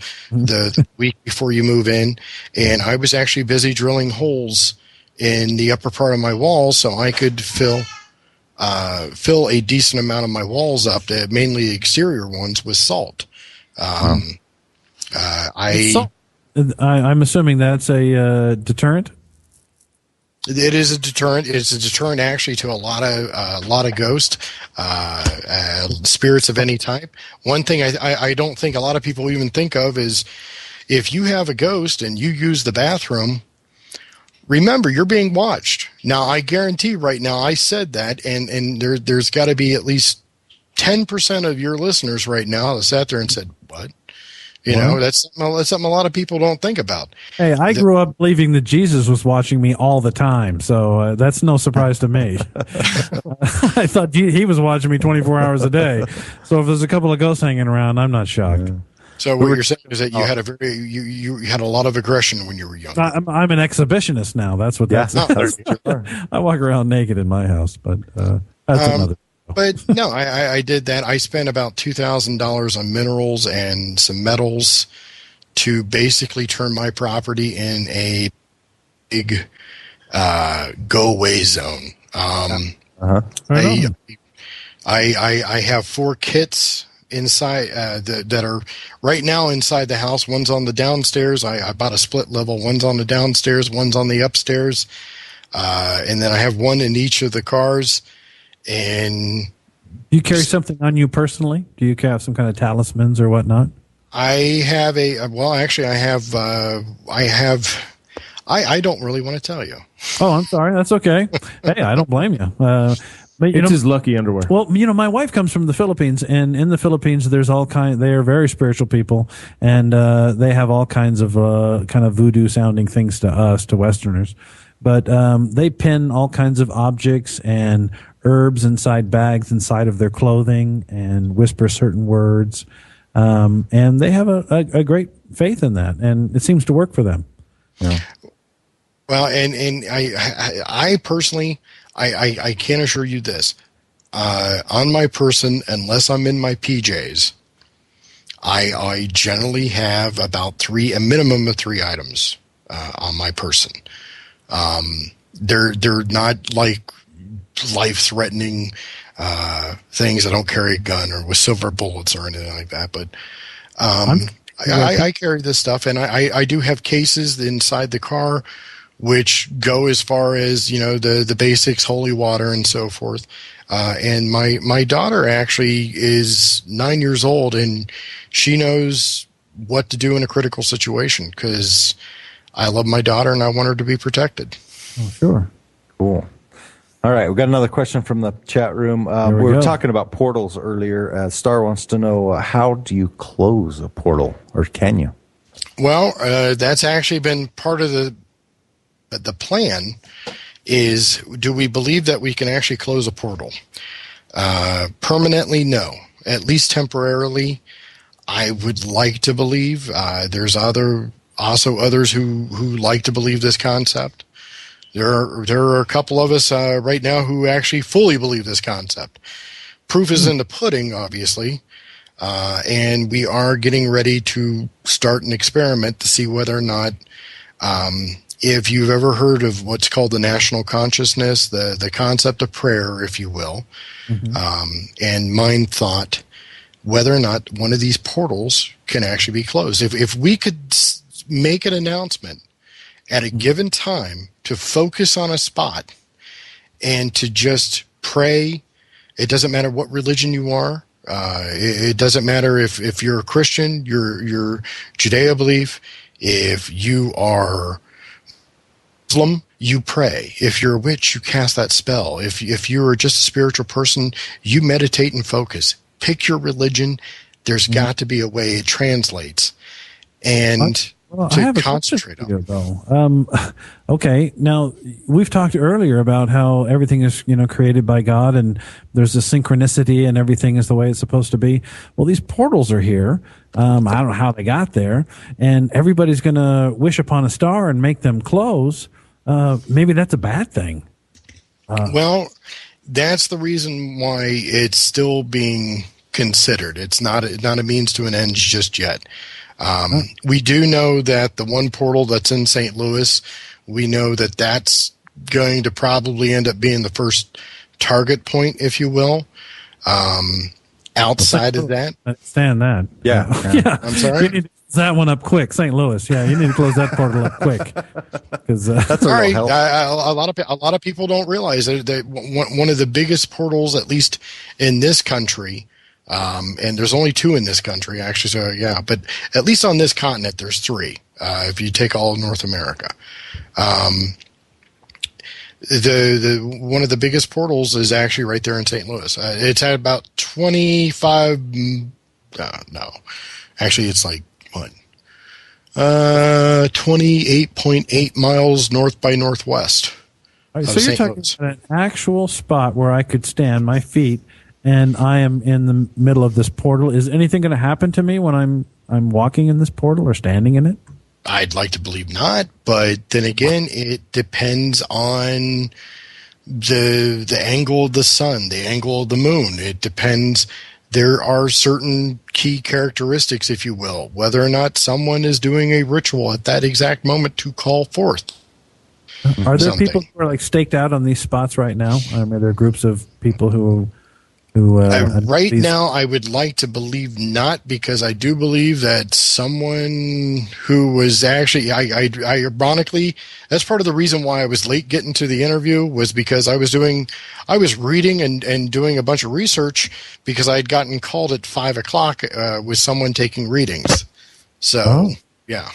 week before you move in. And I was actually busy drilling holes in the upper part of my walls so I could fill a decent amount of my walls up, mainly the exterior ones, with salt. I'm assuming that's a deterrent. It is a deterrent. It's a deterrent actually to a lot of ghosts, spirits of any type. One thing I don't think a lot of people even think of is, if you have a ghost and you use the bathroom, remember, you're being watched. Now, I guarantee right now, I said that, and there's got to be at least 10% of your listeners right now have sat there and said, what? You know, that's something a lot of people don't think about. Hey, I grew up believing that Jesus was watching me all the time, so that's no surprise to me. I thought he was watching me 24 hours a day. So if there's a couple of ghosts hanging around, I'm not shocked. So what you're saying is that you had you had a lot of aggression when you were young. I'm an exhibitionist now. That's what that's. I walk around naked in my house, but that's another. But no, I did that. I spent about $2,000 on minerals and some metals to basically turn my property in a big go-away zone. I have 4 kits inside that are right now inside the house. One's on the downstairs. I bought a split level. One's on the downstairs. One's on the upstairs. And then I have one in each of the cars. And do you carry something on you personally? Do you have some kind of talismans or whatnot? I have I don't really want to tell you. Oh, I'm sorry. That's okay. Hey, I don't blame you. But, it's his lucky underwear. Well, my wife comes from the Philippines, and in the Philippines, there's all kind. They are very spiritual people, and they have all kinds of kind of voodoo sounding things to us, to Westerners. But they pin all kinds of objects and herbs inside bags inside of their clothing and whisper certain words. And they have a great faith in that, and it seems to work for them. Yeah. Well, and I personally, I can assure you this. On my person, unless I'm in my PJs, I generally have about a minimum of 3 items on my person. They're not like life-threatening things. I don't carry a gun or with silver bullets or anything like that, but I carry this stuff, and I do have cases inside the car which go as far as, the basics, holy water and so forth. And my daughter actually is 9 years old, and she knows what to do in a critical situation because I love my daughter and I want her to be protected. Oh, sure. Cool. All right, we got another question from the chat room. We were talking about portals earlier. Star wants to know, how do you close a portal, or can you? Well, that's actually been part of the plan. Is, do we believe that we can actually close a portal? Permanently, no. At least temporarily, I would like to believe. There's also others who like to believe this concept. There are a couple of us right now who actually fully believe this concept. Proof is in the pudding, obviously, and we are getting ready to start an experiment to see whether or not, if you've ever heard of what's called the national consciousness, the concept of prayer, if you will, and mind thought, whether or not one of these portals can actually be closed. If we could make an announcement at a given time to focus on a spot and to just pray. It doesn't matter what religion you are. It doesn't matter if you're a Christian, your Judeo belief. If you are Muslim, you pray. If you're a witch, you cast that spell. If you're just a spiritual person, you meditate and focus. Pick your religion. There's got to be a way it translates. And to concentrate on it, though. Okay, now we've talked earlier about how everything is, created by God, and there's a synchronicity, and everything is the way it's supposed to be. Well, these portals are here. I don't know how they got there, and everybody's going to wish upon a star and make them close. Maybe that's a bad thing. Well, that's the reason why it's still being considered. It's not a means to an end just yet. We do know that the one portal that's in St. Louis, we know that that's going to probably end up being the first target point, if you will. Outside of that, I understand that. Yeah. I'm sorry. You need to close that one up quick, St. Louis. Yeah, you need to close that portal up quick because that's a lot of people don't realize that one of the biggest portals, at least in this country. And there's only 2 in this country, actually. So yeah, but at least on this continent, there's 3. If you take all of North America, the one of the biggest portals is actually right there in St. Louis. It's at about 25. No, actually, it's like what? 28.8 miles north by northwest. All right, so you're talking about an actual spot where I could stand my feet, and I am in the middle of this portal. Is anything going to happen to me when I'm walking in this portal or standing in it? I'd like to believe not, but then again, it depends on the angle of the sun, the angle of the moon. It depends. There are certain key characteristics, if you will, whether or not someone is doing a ritual at that exact moment to call forth. Are there people who are like staked out on these spots right now? Are there groups of people who right now, I would like to believe not, because I do believe that someone who was actually, I ironically, that's part of the reason why I was late getting to the interview, was because I was reading and doing a bunch of research, because I had gotten called at 5:00 with someone taking readings. So, yeah.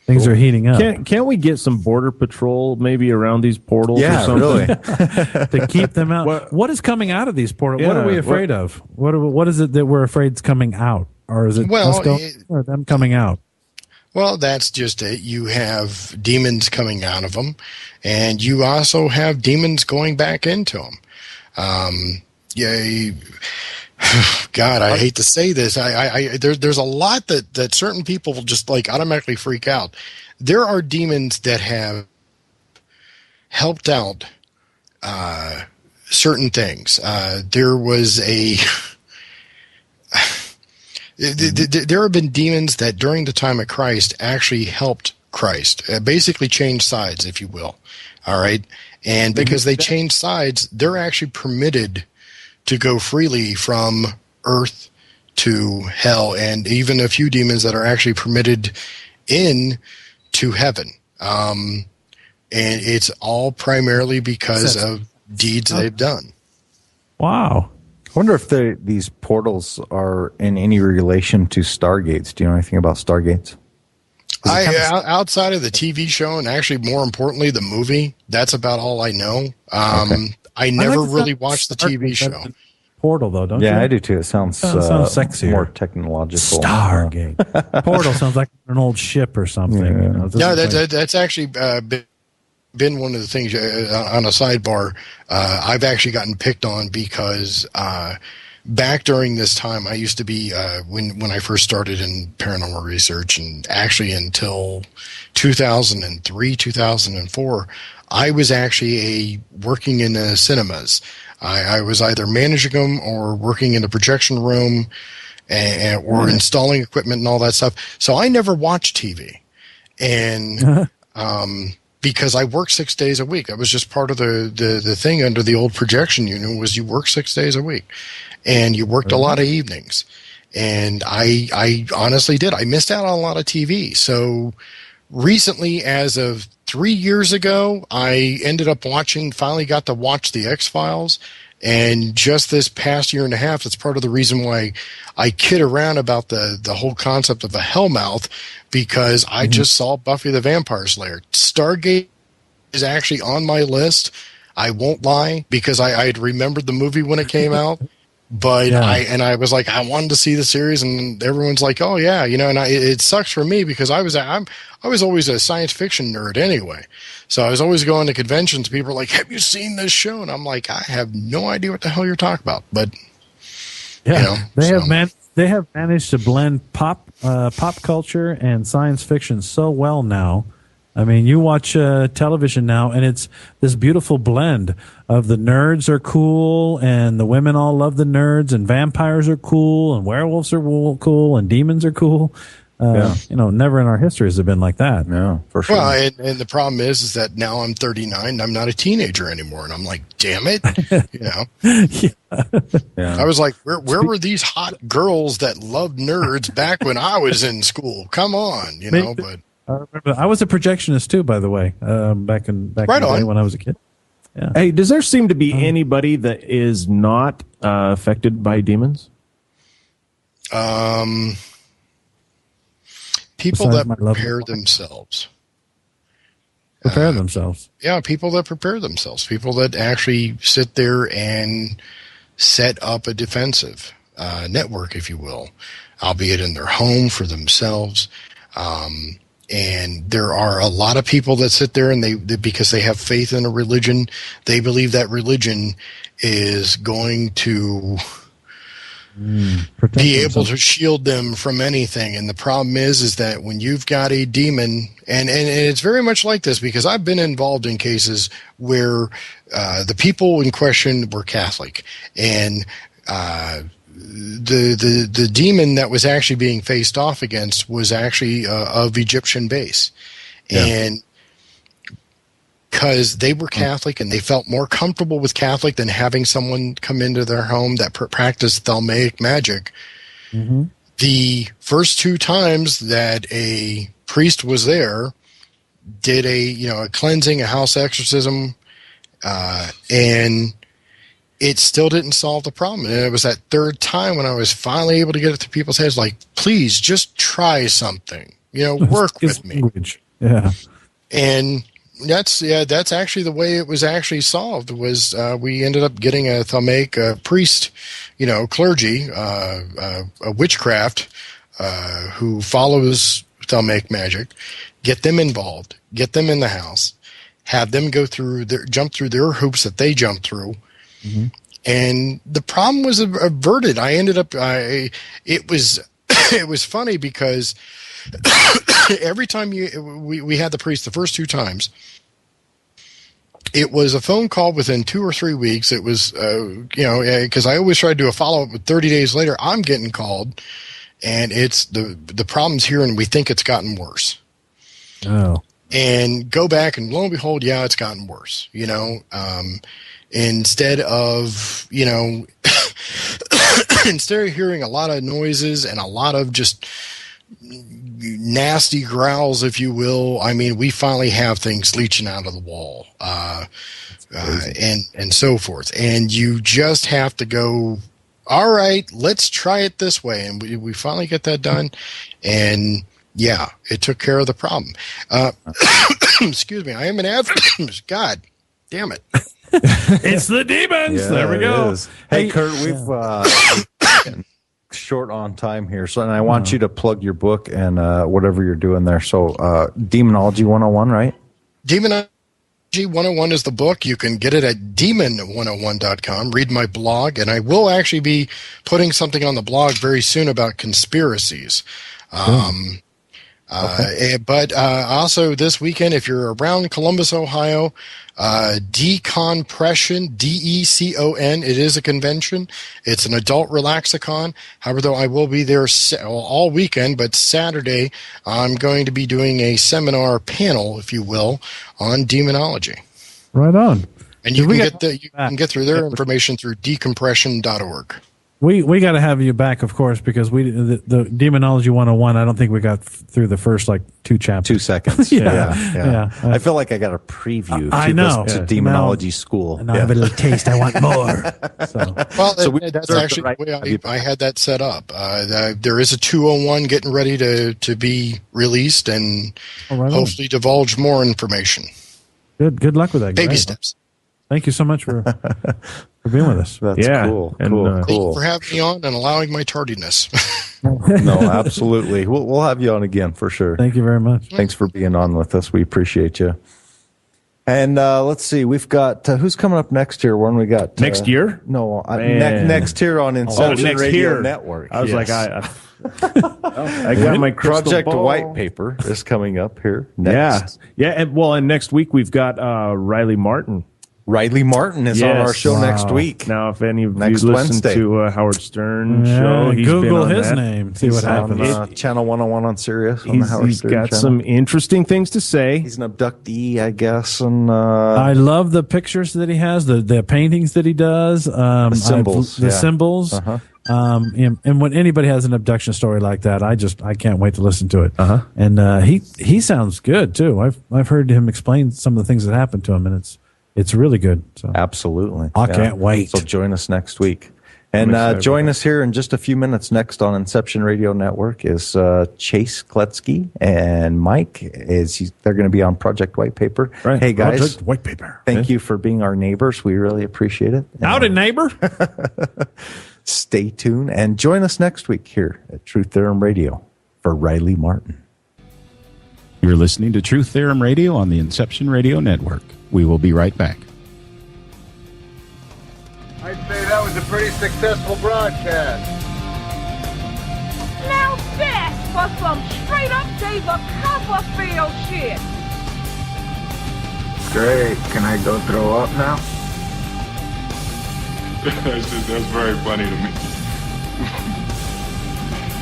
Things are heating up. Can't we get some border patrol maybe around these portals or something? Really. To keep them out. What is coming out of these portals? What are we afraid of? What is it that we're afraid is coming out? Or is it us going, or them coming out? Well, that's just it. You have demons coming out of them, and you also have demons going back into them. God, I hate to say this. There's a lot that certain people will just like automatically freak out. There are demons that have helped out certain things. There was there have been demons that during the time of Christ actually helped Christ, basically changed sides, if you will. All right, and because they changed sides, they're actually permitted to go freely from earth to hell, and even a few demons that are actually permitted in to heaven. And it's all primarily because of deeds they've done. Wow. I wonder if these portals are in any relation to Stargates. Do you know anything about Stargates? Outside of the TV show, and actually more importantly, the movie, that's about all I know. Okay. I never really watched the TV show. Portal, though, don't you? Yeah, I do too. It sounds sexier, more technological. Stargate. Portal sounds like an old ship or something. Yeah. You know, No, that's actually been one of the things on a sidebar. I've actually gotten picked on because back during this time, I used to be when I first started in paranormal research, and actually until 2003, 2004. I was actually working in cinemas. I was either managing them or working in a projection room or installing equipment and all that stuff. So I never watched TV. And because I worked 6 days a week. That was just part of the thing under the old projection unit, was you work 6 days a week. And you worked a lot of evenings. And I honestly did. I missed out on a lot of TV. So recently, as of 3 years ago, I ended up finally got to watch the X-Files. And just this past year and a half, that's part of the reason why I kid around about the whole concept of a hellmouth, because I just saw Buffy the Vampire Slayer. Stargate is actually on my list. I won't lie, because I had remembered the movie when it came out. But I was like, I wanted to see the series, and everyone's like, oh yeah, you know, and it sucks for me because I was always a science fiction nerd anyway. So I was always going to conventions. People are like, have you seen this show? And I'm like, I have no idea what the hell you're talking about. But yeah, they have managed to blend pop culture and science fiction so well now. I mean, you watch television now, and it's this beautiful blend of the nerds are cool, and the women all love the nerds, and vampires are cool, and werewolves are cool, and demons are cool. You know, never in our history has it been like that. No, for sure. Well, and the problem is that now I'm 39 and I'm not a teenager anymore, and I'm like, damn it, you know. I was like, where were these hot girls that loved nerds back when I was in school? Come on, you know. But I remember I was a projectionist too, by the way, back in the day when I was a kid. Yeah. Hey, does there seem to be anybody that is not affected by demons? People that prepare themselves. Prepare themselves. Yeah, people that prepare themselves. People that actually sit there and set up a defensive network, if you will, albeit in their home for themselves. And there are a lot of people that sit there and they because they have faith in a religion, they believe that religion is going to be able to shield them from anything. And the problem is that when you've got a demon, and it's very much like this, because I've been involved in cases where the people in question were Catholic, and the demon that was actually being faced off against was actually of Egyptian base. Yeah. And because they were Catholic and they felt more comfortable with Catholic than having someone come into their home that practiced Thelmaic magic. Mm-hmm. The first 2 times that a priest was there, did a cleansing, a house exorcism, and it still didn't solve the problem. And it was that 3rd time when I was finally able to get it to people's heads, like, please just try something, work with me. Yeah. And that's actually the way it was actually solved. Was we ended up getting a Thelmaic priest, clergy, a witchcraft who follows Thelmaic magic, get them involved, get them in the house, have them jump through their hoops that they jumped through. Mm-hmm. And the problem was averted. I ended up, it was funny because every time we had the priest the first 2 times, it was a phone call within 2 or 3 weeks. It was, because I always try to do a follow-up, but 30 days later, I'm getting called, and it's the problem's here, and we think it's gotten worse. Oh. And go back, and lo and behold, yeah, it's gotten worse, instead of, instead of hearing a lot of noises and a lot of just nasty growls, if you will, I mean, we finally have things leaching out of the wall, and so forth. And you just have to go, all right, let's try it this way. And we finally get that done. And yeah, it took care of the problem. Excuse me. I am an advocate. God damn it. It's the demons. Yeah, there we go. Hey, Kurt, we've short on time here, and I want you to plug your book and whatever you're doing there. So, Demonology 101, right? Demonology 101 is the book. You can get it at demon101.com. Read my blog, and I will actually be putting something on the blog very soon about conspiracies. But also this weekend, if you're around Columbus, Ohio, Decompression, DECON, it is a convention. It's an adult relaxicon. However, though, I will be there all weekend, but Saturday I'm going to be doing a seminar panel, if you will, on demonology. Right on. And you can get through their information through decompression.org. We got to have you back, of course, because the Demonology 101, I don't think we got through the first 2 chapters. 2 seconds. yeah. I feel like I got a preview to Demonology School. And I have a little taste. I want more. That's actually the way I had that set up. There is a 201 getting ready to be released and hopefully divulge more information. Good luck with that. Baby steps. Thank you so much for being with us. That's cool. Thank you for having me on and allowing my tardiness. No, absolutely. We'll have you on again for sure. Thank you very much. Thanks for being on with us. We appreciate you. And let's see, we've got who's coming up next year? When we got next year? No, next year on Inception Radio Network. I was like, I got my Project White Paper is coming up here next. Yeah, and next week we've got Riley Martin. Riley Martin is on our show next week. Now, if any of you listen to Howard Stern show, he's Google been on his name. See what happens. Channel 101 on Sirius. He's got some interesting things to say. He's an abductee, I guess. And I love the pictures that he has, the paintings that he does, the symbols. Symbols. Uh-huh. And when anybody has an abduction story like that, I can't wait to listen to it. And he sounds good too. I've heard him explain some of the things that happened to him, and it's really good. So absolutely, I can't wait. So join us next week. And join us here in just a few minutes. Next on Inception Radio Network is Chase Kletsky and Mike. They're going to be on Project White Paper. Right. Hey, guys. Project White Paper. Thank you for being our neighbors. We really appreciate it. Howdy, neighbor. Stay tuned and join us next week here at Truth Theorem Radio for Riley Martin. You're listening to Truth Theorem Radio on the Inception Radio Network. We will be right back. I'd say that was a pretty successful broadcast. Now that's for some straight up David Copperfield shit. Great. Can I go throw up now? That's very funny to me.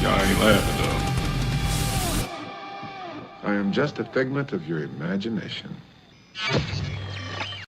Y'all ain't laughing though. I am just a figment of your imagination.